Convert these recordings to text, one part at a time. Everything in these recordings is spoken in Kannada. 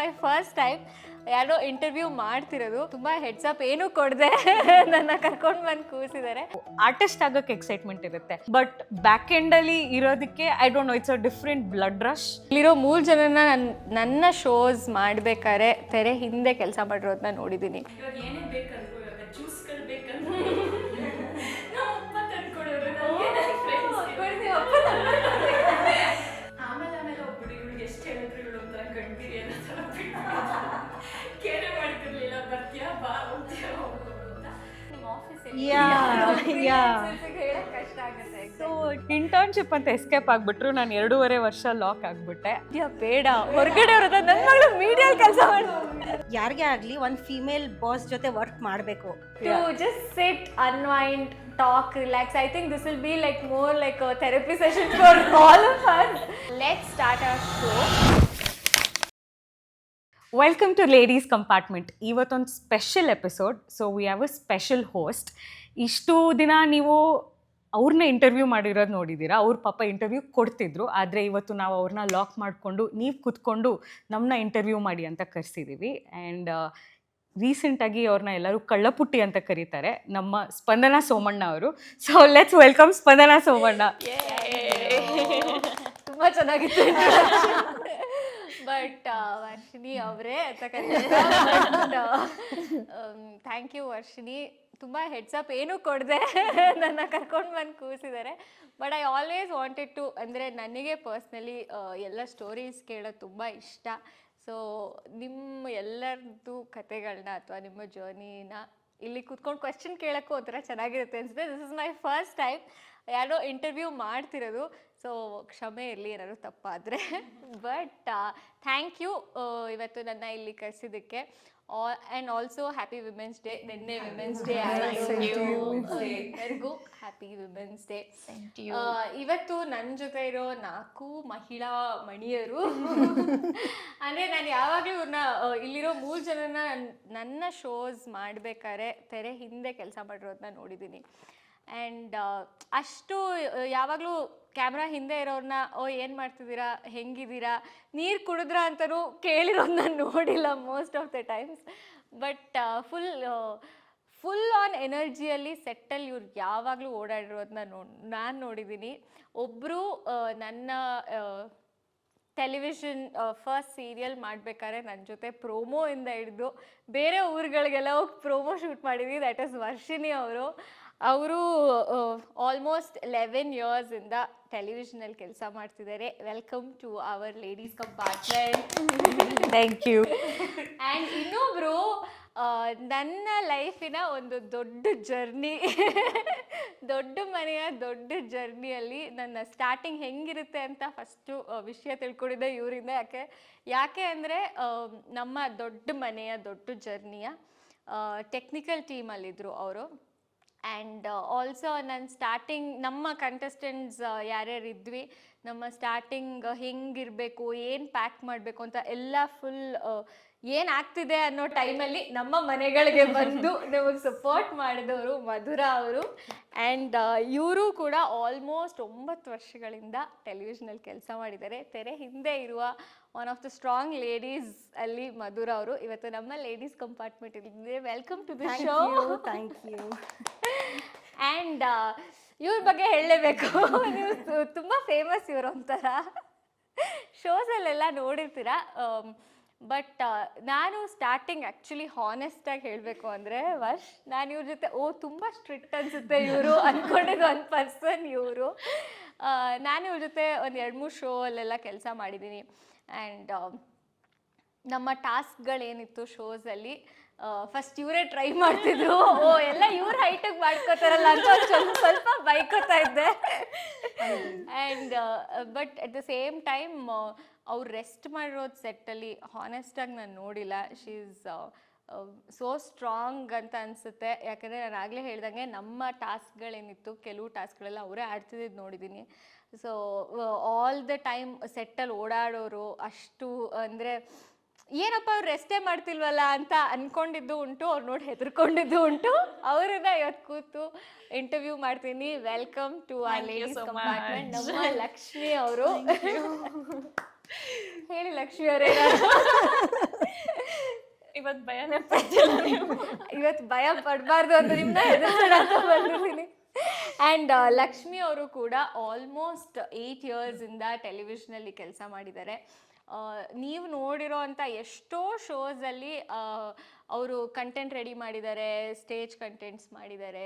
ಮೈ ಫಸ್ಟ್ ಟೈಮ್ ಯಾರೋ ಇಂಟರ್ವ್ಯೂ ಮಾಡ್ತಿರೋದು. ತುಂಬಾ ಹೆಡ್ಸ್ ಅಪ್ ಏನೂ ಕೊಡದೆ ನನ್ನ ಕರ್ಕೊಂಡು ಬಂದು ಕೂರಿಸಿದ್ದಾರೆ. ಆರ್ಟಿಸ್ಟ್ ಆಗೋಕ್ಕೆ ಎಕ್ಸೈಟ್ಮೆಂಟ್ ಇರುತ್ತೆ, ಬಟ್ ಬ್ಯಾಕ್ ಎಂಡ್ ಅಲ್ಲಿ ಇರೋದಕ್ಕೆ I don't no, it's a different blood rush. ಇಲ್ಲಿರೋ 3 ಜನನ ನನ್ನ ಶೋಸ್ ಮಾಡ್ಬೇಕಾದ್ರೆ ತೆರೆ ಹಿಂದೆ ಕೆಲಸ ಮಾಡಿರೋದನ್ನ ನೋಡಿದ್ದೀನಿ. ಇಂಟರ್ನ್ಶಿಪ್ ಅಂತ ಎಸ್ಕೇಪ್ ಆಗ್ಬಿಟ್ರು, ನಾನು 2.5 ವರ್ಷ ಲಾಕ್ ಆಗ್ಬಿಟ್ಟೆ. ಬೇಡ, ಹೊರಗಡೆ ಅವ್ರದ ನನ್ನ ಮಗಳು ಮೀಡಿಯಾ ಕೆಲಸ ಮಾಡ್ತಾರೆ. ಯಾರಿಗೆ ಆಗಲಿ ಒಂದು ಫೀಮೇಲ್ ಬಾಸ್ ಜೊತೆ ವರ್ಕ್ ಮಾಡಬೇಕು. To just sit, unwind, talk, relax. I think this will be like more like a therapy session for all of us. Let's start our show. Welcome to ladies compartment. ಇವತ್ತೊಂದು special episode. So we have a special host. ಇಷ್ಟು ದಿನ ನೀವು ಅವ್ರನ್ನ ಇಂಟರ್ವ್ಯೂ ಮಾಡಿರೋದು ನೋಡಿದ್ದೀರಾ. ಅವ್ರ ಪಾಪ ಇಂಟರ್ವ್ಯೂ ಕೊಡ್ತಿದ್ರು, ಆದರೆ ಇವತ್ತು ನಾವು ಅವ್ರನ್ನ ಲಾಕ್ ಮಾಡಿಕೊಂಡು ನೀವು ಕೂತ್ಕೊಂಡು ನಮ್ಮನ್ನ ಇಂಟರ್ವ್ಯೂ ಮಾಡಿ ಅಂತ ಕರೆಸಿದ್ದೀವಿ. ಆ್ಯಂಡ್ ರೀಸೆಂಟಾಗಿ ಅವ್ರನ್ನ ಎಲ್ಲರೂ ಕಳ್ಳಪುಟ್ಟಿ ಅಂತ ಕರೀತಾರೆ, ನಮ್ಮ ಸ್ಪಂದನಾ ಸೋಮಣ್ಣ ಅವರು. ಸೊ ಲೆಟ್ಸ್ ವೆಲ್ಕಮ್ ಸ್ಪಂದನಾ ಸೋಮಣ್ಣ. ತುಂಬ ಚೆನ್ನಾಗಿತ್ತು. ಬಟ್ ವರ್ಷಿಣಿ ಅವರೇ ಅಂತ ಥ್ಯಾಂಕ್ ಯು ವರ್ಷಿಣಿ. ತುಂಬ ಹೆಡ್ಸ್ ಅಪ್ ಏನೂ ಕೊಡದೆ ನನ್ನ ಕರ್ಕೊಂಡು ಬಂದು ಕೂರಿಸಿದ್ದಾರೆ. But I always wanted to, ಅಂದರೆ ನನಗೆ ಪರ್ಸ್ನಲಿ ಎಲ್ಲ ಸ್ಟೋರೀಸ್ ಕೇಳೋದು ತುಂಬ ಇಷ್ಟ. ಸೊ ನಿಮ್ಮ ಎಲ್ಲರದ್ದು ಕತೆಗಳನ್ನ ಅಥವಾ ನಿಮ್ಮ ಜರ್ನಿನ ಇಲ್ಲಿ ಕೂತ್ಕೊಂಡು ಕ್ವೆಶ್ಚನ್ ಕೇಳೋಕ್ಕೂ ಒಂಥರ ಚೆನ್ನಾಗಿರುತ್ತೆ ಅನಿಸುತ್ತೆ. This is my first time ಯಾರೋ ಇಂಟರ್ವ್ಯೂ ಮಾಡ್ತಿರೋದು. ಸೊ ಕ್ಷಮೆ ಇರಲಿ ಏನಾದ್ರು ತಪ್ಪಾದರೆ. ಬಟ್ ಥ್ಯಾಂಕ್ ಯು ಇವತ್ತು ನನ್ನ ಇಲ್ಲಿ ಕರೆಸಿದ್ದಕ್ಕೆ. And also happy women's day. ನಿನ್ನೆ ವಿಮೆನ್ಸ್ ಡೇ ಎಲ್ಲರಿಗೂ ಹ್ಯಾಪಿ ವಿಮೆನ್ಸ್ ಡೇ. ಇವತ್ತು ನನ್ನ ಜೊತೆ ಇರೋ 4 ಮಹಿಳಾ ಮಣಿಯರು ಅಂದರೆ ನಾನು ಯಾವಾಗಲೂ ಇವ್ರನ್ನ ಇಲ್ಲಿರೋ 3 ಜನನ ನನ್ನ ಶೋಸ್ ಮಾಡಬೇಕಾದ್ರೆ ತೆರೆ ಹಿಂದೆ ಕೆಲಸ ಮಾಡಿರೋದನ್ನ ನೋಡಿದ್ದೀನಿ. ಆ್ಯಂಡ್ ಅಷ್ಟು ಯಾವಾಗಲೂ ಕ್ಯಾಮ್ರಾ ಹಿಂದೆ ಇರೋರನ್ನ ಏನು ಮಾಡ್ತಿದ್ದೀರಾ, ಹೆಂಗಿದ್ದೀರಾ, ನೀರು ಕುಡಿದ್ರಾ ಅಂತಲೂ ಕೇಳಿರೋದನ್ನ ನೋಡಿಲ್ಲ most of the times. But full on ಎನರ್ಜಿಯಲ್ಲಿ ಸೆಟ್ಟಲ್ಲಿ ಇವ್ರು ಯಾವಾಗಲೂ ಓಡಾಡಿರೋದನ್ನ ನಾನು ನೋಡಿದ್ದೀನಿ. ಒಬ್ಬರು ನನ್ನ ಟೆಲಿವಿಷನ್ ಫಸ್ಟ್ ಸೀರಿಯಲ್ ಮಾಡಬೇಕಾದ್ರೆ ನನ್ನ ಜೊತೆ ಪ್ರೋಮೋಯಿಂದ ಹಿಡಿದು ಬೇರೆ ಊರುಗಳಿಗೆಲ್ಲ ಹೋಗಿ ಪ್ರೋಮೋ ಶೂಟ್ ಮಾಡಿದ್ವಿ. ದ್ಯಾಟ್ ಇಸ್ ವರ್ಷಿಣಿ ಅವರು. ಅವರು ಆಲ್ಮೋಸ್ಟ್ 11 ಇಯರ್ಸಿಂದ ಟೆಲಿವಿಷನಲ್ಲಿ ಕೆಲಸ ಮಾಡ್ತಿದ್ದಾರೆ. Welcome to our ladies compartment. Thank you. And ಇನ್ನೊಬ್ಬರು ನನ್ನ ಲೈಫಿನ ಒಂದು ದೊಡ್ಡ ಜರ್ನಿ, ದೊಡ್ಡ ಮನೆಯ ದೊಡ್ಡ ಜರ್ನಿಯಲ್ಲಿ ನನ್ನ ಸ್ಟಾರ್ಟಿಂಗ್ ಹೆಂಗಿರುತ್ತೆ ಅಂತ ಫಸ್ಟು ವಿಷಯ ತಿಳ್ಕೊಂಡಿದ್ದೆ ಇವರಿಂದ. ಯಾಕೆ ಅಂದರೆ ನಮ್ಮ ದೊಡ್ಡ ಮನೆಯ ದೊಡ್ಡ ಜರ್ನಿಯ ಟೆಕ್ನಿಕಲ್ ಟೀಮಲ್ಲಿದ್ದರು ಅವರು. ಆ್ಯಂಡ್ ಆಲ್ಸೋ ನನ್ನ ಸ್ಟಾರ್ಟಿಂಗ್ ನಮ್ಮ ಕಂಟೆಸ್ಟೆಂಟ್ಸ್ ಯಾರ್ಯಾರು ಇದ್ವಿ, ನಮ್ಮ ಸ್ಟಾರ್ಟಿಂಗ್ ಹೆಂಗಿರಬೇಕು, ಏನು ಪ್ಯಾಕ್ ಮಾಡಬೇಕು ಅಂತ ಎಲ್ಲ ಫುಲ್ ಏನಾಗ್ತಿದೆ ಅನ್ನೋ ಟೈಮಲ್ಲಿ ನಮ್ಮ ಮನೆಗಳಿಗೆ ಬಂದು ನಮಗೆ ಸಪೋರ್ಟ್ ಮಾಡಿದವರು ಮಧುರಾ ಅವರು. ಆ್ಯಂಡ್ ಇವರು ಕೂಡ ಆಲ್ಮೋಸ್ಟ್ 9 ವರ್ಷಗಳಿಂದ ಟೆಲಿವಿಷನಲ್ಲಿ ಕೆಲಸ ಮಾಡಿದ್ದಾರೆ. ತೆರೆ ಹಿಂದೆ ಇರುವ one of the strong ladies ಅಲ್ಲಿ ಮಧುರಾ ಅವರು ಇವತ್ತು ನಮ್ಮ ಲೇಡೀಸ್ ಕಂಪಾರ್ಟ್ಮೆಂಟ್ ಇಲ್ಲಿದೆ. Welcome to the show. Thank you. And ಇವ್ರ ಬಗ್ಗೆ ಹೇಳಲೇಬೇಕು, ನೀವು ತುಂಬ ಫೇಮಸ್ ಇವರು ಒಂಥರ ಶೋಸಲ್ಲೆಲ್ಲ ನೋಡಿರ್ತೀರ. ಬಟ್ ನಾನು ಸ್ಟಾರ್ಟಿಂಗ್ ಆ್ಯಕ್ಚುಲಿ ಹಾನೆಸ್ಟಾಗಿ ಹೇಳಬೇಕು ಅಂದರೆ ನಾನು ಇವ್ರ ಜೊತೆ ತುಂಬ ಸ್ಟ್ರಿಕ್ಟ್ ಅನಿಸುತ್ತೆ ಇವರು ಅಂದ್ಕೊಂಡಿದ್ದು ಒಂದು ಪರ್ಸನ್ ಇವರು. ನಾನು ಇವ್ರ ಜೊತೆ ಒಂದು 2-3 ಶೋ ಅಲ್ಲೆಲ್ಲ ಕೆಲಸ ಮಾಡಿದ್ದೀನಿ. ಆ್ಯಂಡ್ ನಮ್ಮ ಟಾಸ್ಕ್ಗಳೇನಿತ್ತು ಶೋಸಲ್ಲಿ ಫಸ್ಟ್ ಇವರೇ ಟ್ರೈ ಮಾಡ್ತಿದ್ರು. ಎಲ್ಲ ಇವ್ರ ಹೈಟಿಗೆ ಮಾಡ್ಕೋತಾರಲ್ಲ ಅಂತ ಸ್ವಲ್ಪ ಬೈಕೋತಾ ಇದ್ದೆ. And but at the same time ಅವ್ರು ರೆಸ್ಟ್ ಮಾಡಿರೋದು ಸೆಟ್ಟಲ್ಲಿ ಹಾನೆಸ್ಟಾಗಿ ನಾನು ನೋಡಿಲ್ಲ. ಶಿ ಈಸ್ ಸೋ ಸ್ಟ್ರಾಂಗ್ ಅಂತ ಅನಿಸುತ್ತೆ. ಯಾಕಂದರೆ ನಾನು ಆಗಲೇ ಹೇಳ್ದಂಗೆ ನಮ್ಮ ಟಾಸ್ಕ್ಗಳೇನಿತ್ತು ಕೆಲವು ಟಾಸ್ಕ್ಗಳೆಲ್ಲ ಅವರೇ ಆಡ್ತಿದ್ದು ನೋಡಿದ್ದೀನಿ. ಸೊ ಆಲ್ ದ ಟೈಮ್ ಸೆಟ್ಟಲ್ಲಿ ಓಡಾಡೋರು ಅಷ್ಟು ಅಂದರೆ ಏನಪ್ಪ ಅವ್ರು ರೆಸ್ಟೇ ಮಾಡ್ತಿಲ್ವಲ್ಲ ಅಂತ ಅಂದ್ಕೊಂಡಿದ್ದು ಉಂಟು, ಅವ್ರು ನೋಡಿ ಹೆದರ್ಕೊಂಡಿದ್ದು ಉಂಟು. ಅವರನ್ನ ಇವತ್ತು ಕೂತು ಇಂಟರ್ವ್ಯೂ ಮಾಡ್ತೀನಿ. Welcome to our ladies compartment ನಮ್ಮ ಲಕ್ಷ್ಮಿ ಅವರು. ಹೇಳಿ ಲಕ್ಷ್ಮಿ ಅವರೇ. ಭಯನೇ ಪಡ್ತಿಲ್ಲ ನೀವು. ಇವತ್ತು ಭಯ ಪಡಬಾರ್ದು ಅಂತ ನಿಮ್ಮನ್ನ ಹೆದರ್ಸೋಣ ಅಂತ ಬಂದಿದ್ದೀನಿ. ಆ್ಯಂಡ್ ಲಕ್ಷ್ಮಿ ಅವರು ಕೂಡ ಆಲ್ಮೋಸ್ಟ್ 8 ಇಯರ್ಸಿಂದ ಟೆಲಿವಿಷನಲ್ಲಿ ಕೆಲಸ ಮಾಡಿದ್ದಾರೆ. ನೀವು ನೋಡಿರೋ ಅಂಥ ಎಷ್ಟೋ ಶೋಸಲ್ಲಿ ಅವರು ಕಂಟೆಂಟ್ ರೆಡಿ ಮಾಡಿದ್ದಾರೆ, ಸ್ಟೇಜ್ ಕಂಟೆಂಟ್ಸ್ ಮಾಡಿದ್ದಾರೆ,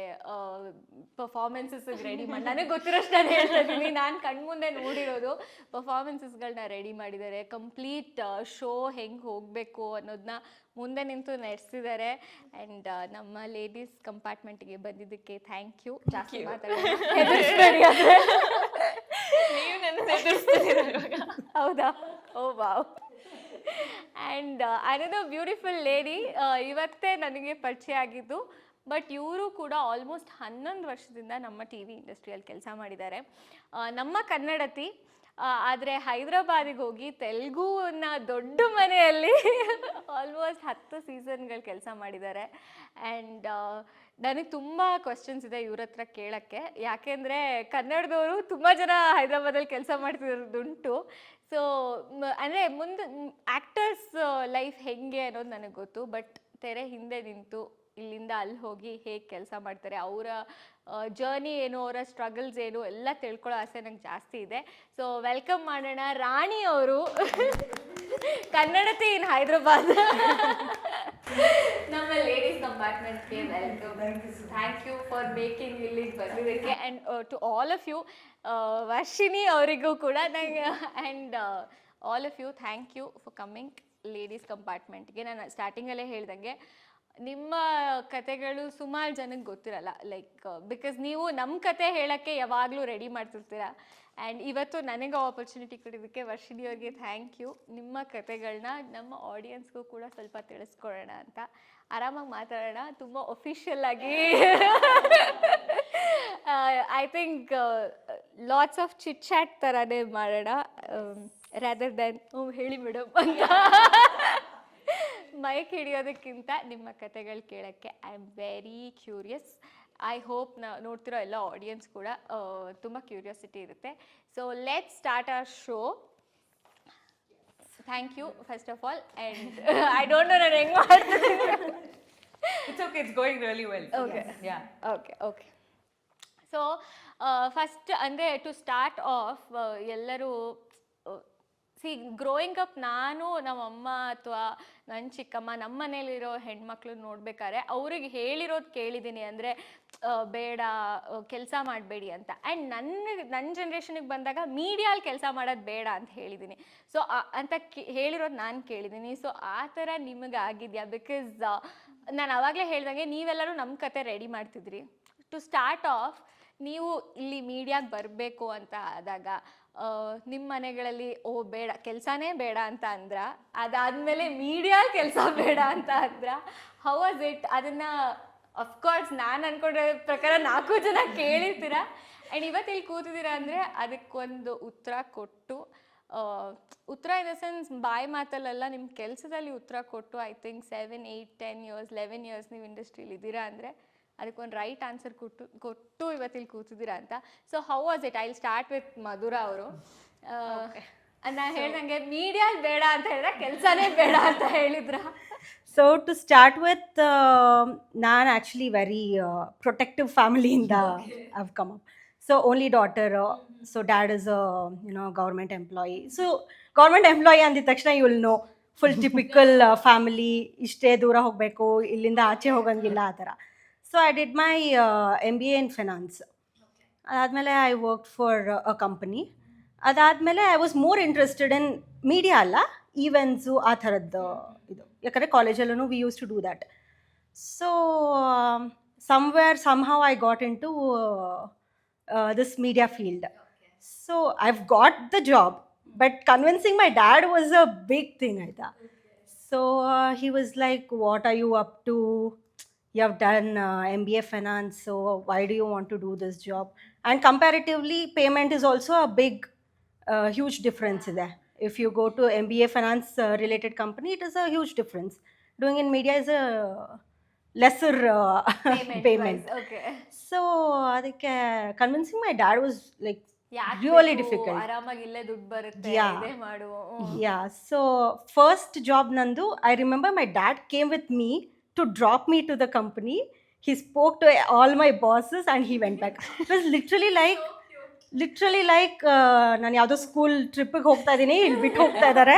ಪರ್ಫಾರ್ಮೆನ್ಸಸ್ಗೆ ರೆಡಿ ಮಾಡಿ, ನನಗೆ ಗೊತ್ತಿರೋಷ್ಟು ನಾನು ಹೇಳ್ತಾ ಇದ್ದೀನಿ, ನಾನು ಕಣ್ಮುಂದೆ ನೋಡಿರೋದು ಪರ್ಫಾರ್ಮೆನ್ಸಸ್ಗಳನ್ನ ರೆಡಿ ಮಾಡಿದ್ದಾರೆ. ಕಂಪ್ಲೀಟ್ ಶೋ ಹೆಂಗೆ ಹೋಗಬೇಕು ಅನ್ನೋದನ್ನ ಮುಂದೆ ನಿಂತು ನಡೆಸಿದ್ದಾರೆ. ಆ್ಯಂಡ್ ನಮ್ಮ ಲೇಡೀಸ್ ಕಂಪಾರ್ಟ್ಮೆಂಟ್ಗೆ ಬಂದಿದ್ದಕ್ಕೆ ಥ್ಯಾಂಕ್ ಯು. ಜಾಸ್ತಿ ಮಾತಾಡೋಣ. ನೀವು ನನ್ನ ಎದುರಿಸ್ತಿದ್ದೀರ ಇವಾಗ. ಹೌದಾ? Oh wow. And another beautiful lady ಇವತ್ತೇ ನನಗೆ ಪರಿಚಯ ಆಗಿದ್ದು. ಬಟ್ ಇವರು ಕೂಡ ಆಲ್ಮೋಸ್ಟ್ 11 ವರ್ಷದಿಂದ ನಮ್ಮ ಟಿ ವಿ ಇಂಡಸ್ಟ್ರಿಯಲ್ಲಿ ಕೆಲಸ ಮಾಡಿದ್ದಾರೆ. ನಮ್ಮ ಕನ್ನಡತಿ, ಆದರೆ ಹೈದರಾಬಾದಿಗೆ ಹೋಗಿ ತೆಲುಗುನ ದೊಡ್ಡ ಮನೆಯಲ್ಲಿ ಆಲ್ಮೋಸ್ಟ್ 10 ಸೀಸನ್ಗಳು ಕೆಲಸ ಮಾಡಿದ್ದಾರೆ. ಆ್ಯಂಡ್ ನನಗೆ ತುಂಬ ಕ್ವಶನ್ಸ್ ಇದೆ ಇವ್ರ ಹತ್ರ ಕೇಳೋಕ್ಕೆ, ಯಾಕೆಂದರೆ ಕನ್ನಡದವರು ತುಂಬ ಜನ ಹೈದರಾಬಾದಲ್ಲಿ ಕೆಲಸ ಮಾಡ್ತಿರೋದುಂಟು. ಸೊ ಅಂದರೆ ಮುಂದೆ ಆ್ಯಕ್ಟರ್ಸ್ ಲೈಫ್ ಹೆಂಗೆ ಅನ್ನೋದು ನನಗೆ ಗೊತ್ತು, ಬಟ್ ತೆರೆ ಹಿಂದೆ ನಿಂತು ಇಲ್ಲಿಂದ ಅಲ್ಲಿ ಹೋಗಿ ಹೇಗೆ ಕೆಲಸ ಮಾಡ್ತಾರೆ, ಅವರ ಜರ್ನಿ ಏನು, ಅವರ ಸ್ಟ್ರಗಲ್ಸ್ ಏನು ಎಲ್ಲ ತಿಳ್ಕೊಳ್ಳೋ ಆಸೆ ನಂಗೆ ಜಾಸ್ತಿ ಇದೆ. ಸೊ ವೆಲ್ಕಮ್ ಮಾಡೋಣ ರಾಣಿ ಅವರು, ಕನ್ನಡತಿ ಇನ್ ಹೈದರಾಬಾದ್. ನಮ್ಮ ಲೇಡೀಸ್ ಕಂಪಾರ್ಟ್ಮೆಂಟ್ಗೆ welcome. Thank you for making ಇಲ್ಲಿಗೆ ಬಂದಿದ್ದಕ್ಕೆ. And to all of you, Varshini ಅವರಿಗೂ ಕೂಡ ನಂಗೆ, and all of you thank you for coming ladies ಕಂಪಾರ್ಟ್ಮೆಂಟ್ಗೆ. ನಾನು ಸ್ಟಾರ್ಟಿಂಗಲ್ಲೇ ಹೇಳ್ದಂಗೆ ನಿಮ್ಮ ಕತೆಗಳು ಸುಮಾರು ಜನಕ್ಕೆ ಗೊತ್ತಿರಲ್ಲ, ಲೈಕ್ ಬಿಕಾಸ್ ನೀವು ನಮ್ಮ ಕತೆ ಹೇಳೋಕ್ಕೆ ಯಾವಾಗಲೂ ರೆಡಿ ಮಾಡ್ತಿರ್ತೀರ. ಆ್ಯಂಡ್ ಇವತ್ತು ನನಗೆ ಆಪರ್ಚುನಿಟಿ ಕೊಟ್ಟಿದ್ದಕ್ಕೆ ವರ್ಷಿಣಿ ಅವ್ರಿಗೆ ಥ್ಯಾಂಕ್ ಯು. ನಿಮ್ಮ ಕತೆಗಳನ್ನ ನಮ್ಮ ಆಡಿಯನ್ಸ್ಗೂ ಕೂಡ ಸ್ವಲ್ಪ ತಿಳಿಸ್ಕೊಡೋಣ ಅಂತ ಆರಾಮಾಗಿ ಮಾತಾಡೋಣ, ತುಂಬ ಒಫಿಷಿಯಲ್ ಆಗಿ. I think lots of chit chat ಥರನೇ ಮಾಡೋಣ, ರಾದರ್ ದ್ಯಾನ್ ಹೇಳಿ ಮೇಡಮ್ ಅಂತ ಮೈಕ್ ಹಿಡಿಯೋದಕ್ಕಿಂತ ನಿಮ್ಮ ಕತೆಗಳು ಕೇಳೋಕ್ಕೆ I am very curious. I hope ನೋಡ್ತಿರೋ ಎಲ್ಲ ಆಡಿಯನ್ಸ್ ಕೂಡ ತುಂಬ ಕ್ಯೂರಿಯಾಸಿಟಿ ಇರುತ್ತೆ. So let's start our show. Thank you first of all. And I don't know ನಾನು ಹೆಂಗೆ ಮಾಡ್ತೀನಿ. It's okay, it's going really well. Okay. Yes, yeah. Okay. So first ಅಂದರೆ ಟು ಸ್ಟಾರ್ಟ್ ಆಫ್, ಎಲ್ಲರೂ ಗ್ರೋಯಿಂಗ್ ಅಪ್, ನಾನು ನಮ್ಮಮ್ಮ ಅಥವಾ ನನ್ನ ಚಿಕ್ಕಮ್ಮ ನಮ್ಮ ಮನೇಲಿರೋ ಹೆಣ್ಮಕ್ಳು ನೋಡ್ಬೇಕಾದ್ರೆ ಅವ್ರಿಗೆ ಹೇಳಿರೋದು ಕೇಳಿದ್ದೀನಿ, ಅಂದರೆ ಬೇಡ ಕೆಲಸ ಮಾಡಬೇಡಿ ಅಂತ. ಆ್ಯಂಡ್ ನನ್ನ ಜನ್ರೇಷನಿಗೆ ಬಂದಾಗ ಮೀಡಿಯಲ್ಲಿ ಕೆಲಸ ಮಾಡೋದು ಬೇಡ ಅಂತ ಹೇಳಿದ್ದೀನಿ. ಸೊ ಅಂತ ಹೇಳಿರೋದು ನಾನು ಕೇಳಿದ್ದೀನಿ. ಸೊ ಆ ಥರ ನಿಮಗೆ ಆಗಿದೆಯಾ? ಬಿಕಾಸ್ ನಾನು ಆವಾಗಲೇ ಹೇಳ್ದಂಗೆ ನೀವೆಲ್ಲರೂ ನಮ್ಮ ಕತೆ ರೆಡಿ ಮಾಡ್ತಿದ್ರಿ. ಟು ಸ್ಟಾರ್ಟ್ ಆಫ್, ನೀವು ಇಲ್ಲಿ ಮೀಡಿಯಾಗೆ ಬರಬೇಕು ಅಂತ ಆದಾಗ ನಿಮ್ಮ ಮನೆಗಳಲ್ಲಿ ಬೇಡ, ಕೆಲಸನೇ ಬೇಡ ಅಂತ ಅಂದ್ರ, ಅದಾದಮೇಲೆ ಮೀಡಿಯಾ ಕೆಲಸ ಬೇಡ ಅಂತ ಅಂದ್ರ, ಹೌ ವಾಸ್ ಇಟ್? ಅದನ್ನು ಅಫ್ಕೋರ್ಸ್ ನಾನು ಅಂದ್ಕೊಂಡ್ರೆ ಪ್ರಕಾರ 4 ಜನ ಕೇಳಿರ್ತೀರ. ಆ್ಯಂಡ್ ಇವತ್ತು ಇಲ್ಲಿ ಕೂತಿದ್ದೀರಾ ಅಂದರೆ ಅದಕ್ಕೊಂದು ಉತ್ತರ ಕೊಟ್ಟು, ಉತ್ತರ ಇನ್ ದ ಸೆನ್ಸ್ ಬಾಯಿ ಮಾತಲ್ಲೆಲ್ಲ, ನಿಮ್ಮ ಕೆಲಸದಲ್ಲಿ ಉತ್ತರ ಕೊಟ್ಟು, ಐ ಥಿಂಕ್ 7, 8, 10 ಇಯರ್ಸ್ 11 ಇಯರ್ಸ್ ನೀವು ಇಂಡಸ್ಟ್ರೀಲಿ ಇದ್ದೀರಾ ಅಂದರೆ ಅದಕ್ಕೊಂದು ರೈಟ್ ಆನ್ಸರ್ ಕೊಟ್ಟು ಇವತ್ತಿಲ್ಲಿ ಕೂತಿದ್ದೀರಾ ಅಂತ. So how was it? I will start with Madhura ಅವರು. ನಾನು ಹೇಳ್ದಂಗೆ ಮೀಡಿಯಾಲ್ ಬೇಡ ಅಂತ ಹೇಳಿದ್ರೆ ಕೆಲಸನೇ ಬೇಡ ಅಂತ ಹೇಳಿದ್ರ? ಸೊ ಟು ಸ್ಟಾರ್ಟ್ ವಿತ್, ನಾನು ಆ್ಯಕ್ಚುಲಿ ವೆರಿ ಪ್ರೊಟೆಕ್ಟಿವ್ ಫ್ಯಾಮಿಲಿಯಿಂದ I've come up. So only daughter. So dad is government employee. So government employee ಅಂದಿದ ತಕ್ಷಣ you will know, full typical family, ಇಷ್ಟೇ ದೂರ ಹೋಗಬೇಕು, ಇಲ್ಲಿಂದ ಆಚೆ ಹೋಗಂಗಿಲ್ಲ ಆ ಥರ. So I did my MBA in finance. ಅದಾದಮೇಲೆ I work for a company. ಅದಾದಮೇಲೆ I was more interested in media ಅಲ್ಲ, ಈವೆಂಟ್ಸು ಆ ಥರದ್ದು ಇದು. ಯಾಕಂದರೆ ಕಾಲೇಜಲ್ಲೂ we use to do that. So somehow I got into this media field. So I've got the job, but convincing my dad was a big thing, ಆಯಿತಾ. So he was like, what are you up to? You have done MBA finance, so why do you want to do this job? And comparatively, payment is also a big, huge difference there. If you go to MBA finance related company, it is a huge difference. Doing in media is a lesser payment. Okay. So, convincing my dad was like Really difficult. ಆರಾಮಾಗಿ ಇಲ್ಲೇ ದುಡ್ಡು ಬರುತ್ತೆ, Yeah. ಇದೇ ಮಾಡು. Yeah, so first job nandu, I remember my dad came with me to drop me to the company. He spoke to all my bosses and he went back. It was literally like ನಾನು ಯಾವುದೋ ಸ್ಕೂಲ್ ಟ್ರಿಪ್ಪಿಗೆ ಹೋಗ್ತಾ ಇದ್ದೀನಿ, ಇಲ್ಲಿ ಬಿಟ್ಟು ಹೋಗ್ತಾ ಇದ್ದಾರೆ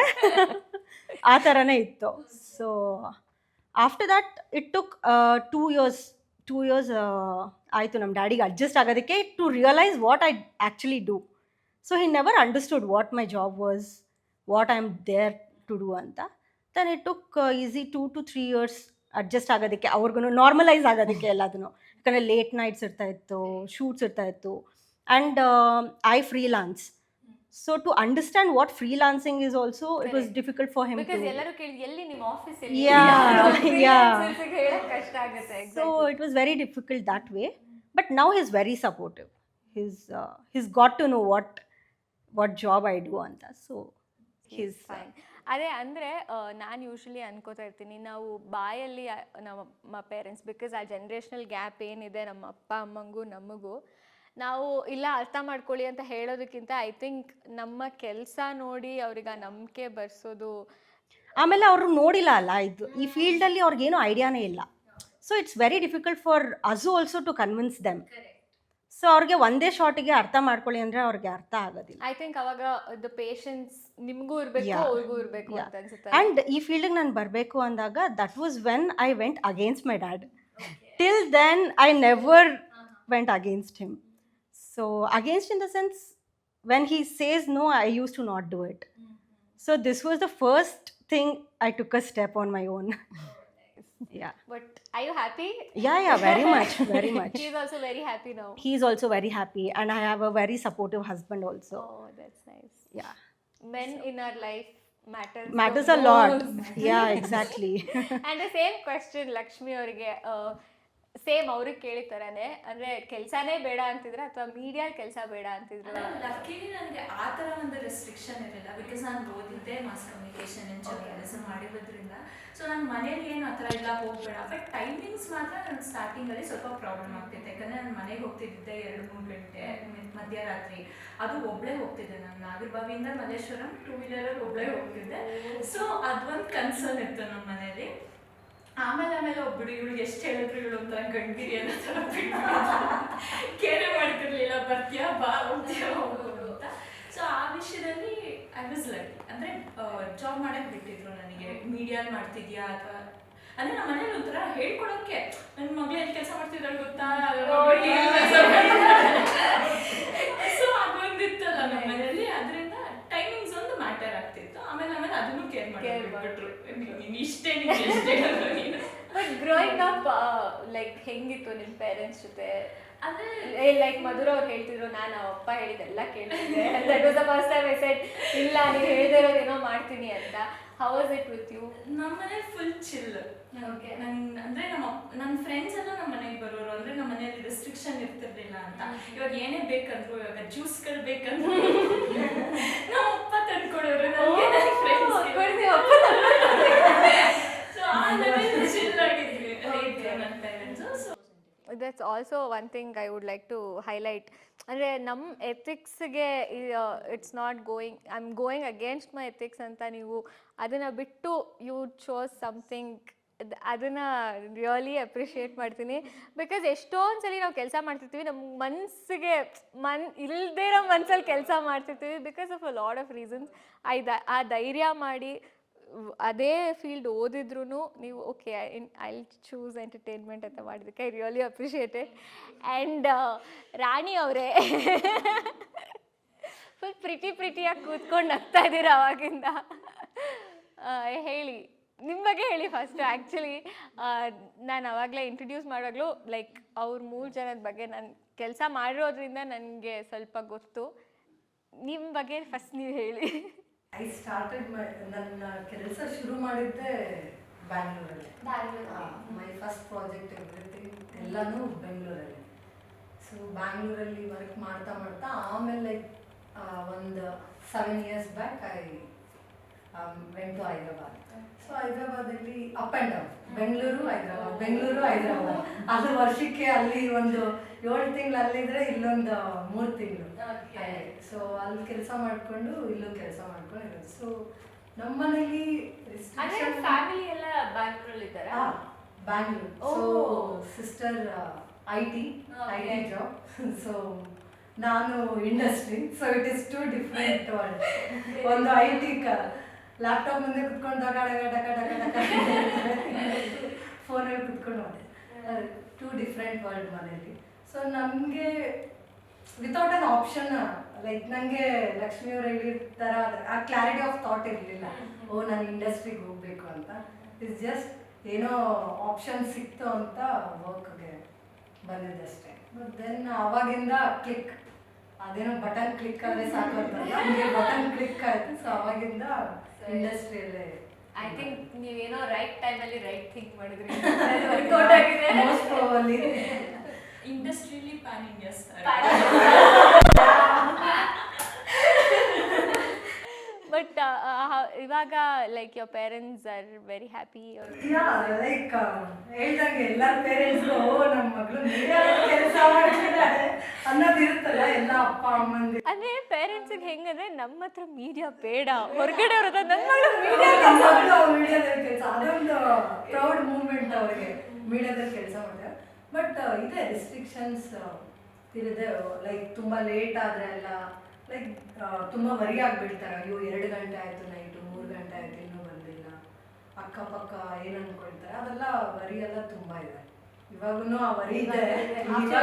ಆ ಥರನೇ ಇತ್ತು. So after that it took 2 years ಆಯಿತು ನಮ್ಮ ಡ್ಯಾಡಿಗೆ ಅಡ್ಜಸ್ಟ್ ಆಗೋದಕ್ಕೆ to realise what I actually do. So he never understood what my job was, what I am there to do ಅಂತ. Then it took easy 2 to 3 years adjust ಆಗೋದಕ್ಕೆ, ಅವ್ರಿಗೂ ನಾರ್ಮಲೈಸ್ ಆಗೋದಕ್ಕೆ ಎಲ್ಲದನ್ನು. ಯಾಕಂದರೆ ಲೇಟ್ ನೈಟ್ಸ್ ಇರ್ತಾ ಇತ್ತು, ಶೂಟ್ಸ್ ಇರ್ತಾ ಇತ್ತು. And I freelance. So to understand what freelancing is also, it was difficult for him Because to. ಎಲ್ಲರೂ ಕೇಳಿ ಎಲ್ಲಿ ನಿಮ್ಮ ಆಫೀಸ್ Yeah. ಹೇಳಕ್ ಕಷ್ಟ ಆಗುತ್ತೆ. So it was very difficult that way. But now he's very supportive. He's got to know what job I do anta. So he's fine. ಅದೇ ಅಂದರೆ ನಾನು ಯೂಶ್ವಲಿ ಅನ್ಕೋತಾ ಇರ್ತೀನಿ, ನಾವು ಬಾಯಲ್ಲಿ ನಮ್ಮ ಪೇರೆಂಟ್ಸ್, ಬಿಕಾಸ್ ಆ ಜನ್ರೇಷನಲ್ ಗ್ಯಾಪ್ ಏನಿದೆ ನಮ್ಮ ಅಪ್ಪ ಅಮ್ಮಂಗೂ ನಮಗೂ, ನಾವು ಇಲ್ಲ ಅರ್ಥ ಮಾಡ್ಕೊಳ್ಳಿ ಅಂತ ಹೇಳೋದಕ್ಕಿಂತ ಐ ಥಿಂಕ್ ನಮ್ಮ ಕೆಲಸ ನೋಡಿ ಅವ್ರಿಗೆ ಆ ನಂಬಿಕೆ ಬರ್ಸೋದು. ಆಮೇಲೆ ಅವರು ನೋಡಿಲ್ಲ ಅಲ್ಲ ಇದು, ಈ ಫೀಲ್ಡಲ್ಲಿ ಅವ್ರಿಗೇನು ಐಡಿಯಾನೇ ಇಲ್ಲ. So it's very difficult for us also to convince them. So ಅವ್ರಿಗೆ ಒಂದೇ ಶಾರ್ಟಿಗೆ ಅರ್ಥ ಮಾಡ್ಕೊಳ್ಳಿ ಅಂದರೆ ಅವ್ರಿಗೆ ಅರ್ಥ ಆಗೋದಿಲ್ಲ. ಐ ಥಿಂಕ್ ಅವಾಗ ದ ಪೇಷನ್ಸ್ ನಿಮಗೂ ಇರಬೇಕು, ಅವ್ರಿಗೂ ಇರಬೇಕು ಅಂತ ಅನ್ಸುತ್ತೆ. ಆ್ಯಂಡ್ ಈ ಫೀಲ್ಡಿಗೆ ನಾನು ಬರಬೇಕು ಅಂದಾಗ that was when I went against my dad. Till then I never went against him. So against in the sense, when he says no, I used to not do it. So this was the first thing I took a step on my own. Yeah. But are you happy? Yeah, very much, very much. He is also very happy now. He is also very happy, and I have a very supportive husband also. Oh, that's nice. Yeah. Men in our life Matters the a lot. most. Yeah, exactly. And the same question Lakshmi ಅವರಿಗೆ ಸೇಮ್ ಅವ್ರಿಗೆ ಕೇಳಿತಾರನೆ, ಅಂದರೆ ಕೆಲಸನೇ ಬೇಡ ಅಂತಿದ್ರೆ ಅಥವಾ ಮೀಡಿಯಾ ಕೆಲಸ ಬೇಡ ಅಂತಿದ್ರು? ಲಕ್ಕಿಲಿ ನನಗೆ ಆ ಥರ ಒಂದು ರೆಸ್ಟ್ರಿಕ್ಷನ್ ಇರಲಿಲ್ಲ, ಬಿಕಾಸ್ ನಾನು ಓದಿದ್ದೆ ಮಾಸ್ ಕಮ್ಯುನಿಕೇಷನ್ ಆ್ಯಂಡ್ ಜರ್ನಲಿಸಮ್ ಮಾಡಿರೋದ್ರಿಂದ. ಸೊ ನನ್ನ ಮನೇಲಿ ಏನು ಆ ಥರ ಎಲ್ಲ ಹೋಗಬೇಡ. ಬಟ್ ಟೈಮಿಂಗ್ಸ್ ಮಾತ್ರ ನನ್ನ ಸ್ಟಾರ್ಟಿಂಗಲ್ಲಿ ಸ್ವಲ್ಪ ಪ್ರಾಬ್ಲಮ್ ಆಗ್ತಿತ್ತು. ಯಾಕಂದರೆ ನಾನು ಮನೆಗೆ ಹೋಗ್ತಿದ್ದೆ 2-3 ಗಂಟೆ ಮಧ್ಯರಾತ್ರಿ. ಅದು ಒಬ್ಬಳೇ ಹೋಗ್ತಿದ್ದೆ ನಾನು, ನಾಗರಬಾವಿಯಿಂದ ಮಲ್ಲೇಶ್ವರಂ 2 ವೀಲರಲ್ಲಿ ಒಬ್ಬಳೇ ಹೋಗ್ತಿದ್ದೆ. ಸೊ ಅದೊಂದು ಕನ್ಸರ್ನ್ ಇತ್ತು ನಮ್ಮ ಮನೇಲಿ. ಆಮೇಲೆ ಒಬ್ಬಳು ಇವಳು ಎಷ್ಟು ಹೇಳಿದ್ರು ಇವಳು ಒಂಥರ ಗಂಡಿರಿ ಅನ್ನೋ ಥರ ಕೇರೆ ಮಾಡ್ತಿರ್ಲಿಲ್ಲ, ಬರ್ತೀಯಾ ಬಾ ಹೋಗ್ತೀಯಾ ಹೋಗೋದು ಅಂತ. ಸೊ ಆ ವಿಷಯದಲ್ಲಿ ಐ ವಾಸ್ ಲಕ್ಕಿ. ಅಂದರೆ ಜಾಬ್ ಮಾಡೋಕ್ಕೆ ಬಿಟ್ಟಿದ್ರು ನನಗೆ. ಮೀಡಿಯಾಲ್ ಮಾಡ್ತಿದ್ಯಾ ಅಥವಾ ಅಂದರೆ ನಮ್ಮ ಮನೇಲಿ ಒಂಥರ ಹೇಳ್ಕೊಡೋಕ್ಕೆ, ನನ್ನ ಮಗಳು ಎಲ್ಲಿ ಕೆಲಸ ಮಾಡ್ತಿದ್ದಾಳೆ ಗೊತ್ತಾ, ಸೊ ಅದೊಂದಿತ್ತಲ್ಲ ನಮ್ಮ ಮನೇಲಿ. ಅದರಿಂದ ಟೈಮಿಂಗ್ಸ್ ಒಂದು ಮ್ಯಾಟರ್ ಆಗ್ತಿತ್ತು. ಆಮೇಲೆ ಅದನ್ನು ಕೇರ್ ಮಾಡಿಬಿಟ್ರು, ಇಷ್ಟೇ ಬಟ್ ಗ್ರೋಯಿಂಗ್ ಅಪ್ ಲೈಕ್ ಹೆಂಗಿತ್ತು ನಿಮ್ಮ ಪೇರೆಂಟ್ಸ್ ಜೊತೆ? ಅಂದರೆ ಲೈಕ್ ಮಧುರ ಅವ್ರು ಹೇಳ್ತಿದ್ರು, ನಾನು ಅಪ್ಪ ಹೇಳಿದೆಲ್ಲ ಕೇಳ್ತಿದ್ದೆ, that was the first time I said ಇಲ್ಲ ನೀವು ಹೇಳ್ದೇ ಇರೋದೇನೋ ಮಾಡ್ತೀನಿ ಅಂತ. How was it with you? ನಮ್ಮ ಮನೇಲಿ ಫುಲ್ ಚಿಲ್. ಓಕೆ, ಅಂದರೆ ನನ್ನ ಫ್ರೆಂಡ್ಸ್ ಎಲ್ಲ ನಮ್ಮ ಮನೆಗೆ ಬರೋರು. ಅಂದರೆ ನಮ್ಮ ಮನೇಲಿ ರೆಸ್ಟ್ರಿಕ್ಷನ್ ಇರ್ತಿರ್ಲಿಲ್ಲ ಅಂತ. ಇವಾಗ ಏನೇ ಬೇಕಂದ್ರು, ಇವಾಗ ಜ್ಯೂಸ್ಗಳು ಬೇಕಂದ್ರು ನಮ್ಮ ಅಪ್ಪ ತಂದ್ಕೊಡೋರು ನನಗೆ, ನನ್ನ ಫ್ರೆಂಡ್ಸ್. ಸೊ ಆ ಲೆವೆಲ್ ಚಿಲ್ ಆಗಿದ್ವಿ ನನ್ನ parents. So that's also one thing I would like to highlight. ಅಂದರೆ ನಮ್ಮ ಎಥಿಕ್ಸ್ಗೆ it's not going, I am going against my ethics ಅಂತ ನೀವು ಅದನ್ನು ಬಿಟ್ಟು ಯು ಚೋಸ್ ಸಮಥಿಂಗ್, ಅದನ್ನು ರಿಯಲಿ ಅಪ್ರಿಷಿಯೇಟ್ ಮಾಡ್ತೀನಿ. ಬಿಕಾಸ್ ಎಷ್ಟೊಂದು ಸಲ ನಾವು ಕೆಲಸ ಮಾಡ್ತಿರ್ತೀವಿ, ನಮ್ಮ ಮನಸ್ಸಿಗೆ ಇಲ್ಲದೇ ಇರೋ ಮನಸ್ಸಲ್ಲಿ ಕೆಲಸ ಮಾಡ್ತಿರ್ತೀವಿ because of a lot of reasons. ಆ ಧೈರ್ಯ ಮಾಡಿ ಅದೇ ಫೀಲ್ಡ್ ಓದಿದ್ರು ನೀವು ಓಕೆ ಐ ಚೂಸ್ ಎಂಟರ್ಟೈನ್ಮೆಂಟ್ ಅಂತ ಮಾಡಿದ್ದಕ್ಕೆ I really appreciate it. And Rani ಅವರೇ ಫುಲ್ ಪ್ರಿಟಿಯಾಗಿ ಕೂತ್ಕೊಂಡು ನಗ್ತಾ ಇದ್ದೀರ ಅವಾಗಿಂದ. ಹೇಳಿ, ನಿಮ್ಮ ಬಗ್ಗೆ ಹೇಳಿ ಫಸ್ಟ್. ಆ್ಯಕ್ಚುಲಿ ನಾನು ಅವಾಗಲೇ ಇಂಟ್ರೊಡ್ಯೂಸ್ ಮಾಡುವಾಗಲೂ ಲೈಕ್ ಅವ್ರ 3 ಜನದ ಬಗ್ಗೆ ನಾನು ಕೆಲಸ ಮಾಡಿರೋದ್ರಿಂದ ನನಗೆ ಸ್ವಲ್ಪ ಗೊತ್ತು. ನಿಮ್ಮ ಬಗ್ಗೆ ಫಸ್ಟ್ ನೀವು ಹೇಳಿ. ಐ ಸ್ಟಾರ್ಟೆಡ್ ನನ್ನ ಕೆಲಸ ಶುರು ಮಾಡಿದ್ದೆ ಬ್ಯಾಂಗ್ಳೂರಲ್ಲಿ. ಮೈ ಫಸ್ಟ್ ಪ್ರಾಜೆಕ್ಟ್ ಎವ್ರಿಥಿಂಗ್ ಎಲ್ಲನೂ ಬೆಂಗಳೂರಲ್ಲಿ. ಸೊ ಬ್ಯಾಂಗ್ಳೂರಲ್ಲಿ ವರ್ಕ್ ಮಾಡ್ತಾ ಆಮೇಲೆ ಲೈಕ್ ಒಂದು 7 years back I went to Hyderabad. So ಹೈದರಾಬಾದಲ್ಲಿ up and down, Bengaluru Hyderabad. ಅದು ವರ್ಷಕ್ಕೆ ಅಲ್ಲಿ ಒಂದು 7 ತಿಂಗಳು ಅಲ್ಲಿದ್ರೆ ಇಲ್ಲೊಂದು 3 ತಿಂಗಳು. ಸೊ ಅಲ್ಲಿ ಕೆಲಸ ಮಾಡಿಕೊಂಡು ಇಲ್ಲೂ ಕೆಲಸ ಮಾಡ್ಕೊಂಡು ಇರೋದು. ಸೊ ನಮ್ಮ ಮನೇಲಿ ಫ್ಯಾಮಿಲಿ ಎಲ್ಲ ಬ್ಯಾಂಗ್ಳೂರಲ್ಲಿ ಇದ್ದಾರಾ? Bangalore. So sister I T job, so ನಾನು industry. So it is two different world. ಒಂದು ಐ ಟಿ ಲ್ಯಾಪ್ಟಾಪ್ ಮುಂದೆ ಕುತ್ಕೊಂಡು ಫೋನಲ್ಲಿ ಕುತ್ಕೊಂಡು ಟು ಡಿಫ್ರೆಂಟ್ ವರ್ಲ್ಡ್ ಮನೇಲಿ. ಸೊ ನಮಗೆ ವಿತೌಟ್ ಅನ್ ಆಪ್ಷನ್, ಲೈಕ್ ನನಗೆ ಲಕ್ಷ್ಮಿ ಅವ್ರು ಹೇಳಿರ್ತಾರ ಆ ಕ್ಲಾರಿಟಿ ಆಫ್ ಥಾಟ್ ಇರಲಿಲ್ಲ, ಓ ನಾನು ಇಂಡಸ್ಟ್ರಿಗೆ ಹೋಗಬೇಕು ಅಂತ. ಇಟ್ಸ್ ಜಸ್ಟ್ ಏನೋ ಆಪ್ಷನ್ ಸಿಕ್ತು ಅಂತ ವರ್ಕ್ಗೆ ಬಂದಿದ್ದಷ್ಟೇ. ಬಟ್ ದೆನ್ ಅವಾಗಿಂದ ಕ್ಲಿಕ್, ಅದೇನೋ ಬಟನ್ ಕ್ಲಿಕ್ ಆದರೆ ಸಾಕು ಅಂತ ನಮಗೆ ಬಟನ್ ಕ್ಲಿಕ್ ಆಯಿತು. ಸೊ ಅವಾಗಿಂದ ಇಂಡಸ್ಟ್ರಿಯಲ್ಲೇ ಐ ಥಿಂಕ್ ನೀವೇನೋ ರೈಟ್ ಟೈಮಲ್ಲಿ ರೈಟ್ ಥಿಂಕ್ ಮಾಡಿದ್ರಿ. ಮೋಸ್ಟ್ ಪ್ರಾಬಬ್ಲಿ ಇಂಡಸ್ಟ್ರಿಯಲ್ಲಿ ಪ್ಯಾನ್ ಇಂಡಿಯಾ ಸ್ಟಾರ್. ಬಟ್ ಇವಾಗ like your parents are very happy? Like ಹೇಳ್ದಂಗೆ ಎಲ್ಲರ ಪೇರೆಂಟ್ಸ್ಗೂ ನಮ್ಮ ಮಗಳು ಕೆಲಸ ಮಾಡ್ತಿದ್ದಾರೆ ಅನ್ನೋದು ಇರುತ್ತಲ್ಲ ಎಲ್ಲ ಅಪ್ಪ ಅಮ್ಮಂದಿರು. ಅಂದ್ರೆ ಪೇರೆಂಟ್ಸಿಗೆ ಹೆಂಗಂದ್ರೆ ನಮ್ಮ ಹತ್ರ ಮೀಡಿಯಾ ಬೇಡ, ಹೊರಗಡೆ ಅವ್ರ ನನ್ನ ಮಗಳು ಮೀಡಿಯಾದಲ್ಲಿ ಕೆಲಸ, ಅದೊಂದು ಪ್ರೌಡ್ ಮೂಮೆಂಟ್ ಅವ್ರಿಗೆ ಮೀಡಿಯಾದಲ್ಲಿ ಕೆಲಸ ಮಾಡಿದೆ. ಬಟ್ ಇದೆ ರಿಸ್ಟ್ರಿಕ್ಷನ್ಸ್ ಇರುತ್ತೆ. ಲೈಕ್ ತುಂಬ ಲೇಟ್ ಆದರೆ ಎಲ್ಲ ಲೈಕ್ ತುಂಬ ವರಿ ಆಗಿಬಿಡ್ತಾರೆ. ಅಯ್ಯೋ 2 ಗಂಟೆ ಆಯಿತು, ನೈಟು 3 ಗಂಟೆ ಆಯಿತು ಇನ್ನೂ ಬಂದಿಲ್ಲ, ಅಕ್ಕಪಕ್ಕ ಏನು ಅಂದ್ಕೊಳ್ತಾರೆ, ಅದೆಲ್ಲ ವರಿ ಎಲ್ಲ ತುಂಬ ಇದೆ. ಇವಾಗೂ ಆ ವರಿ ಇದೆ, ಇವಾಗೂ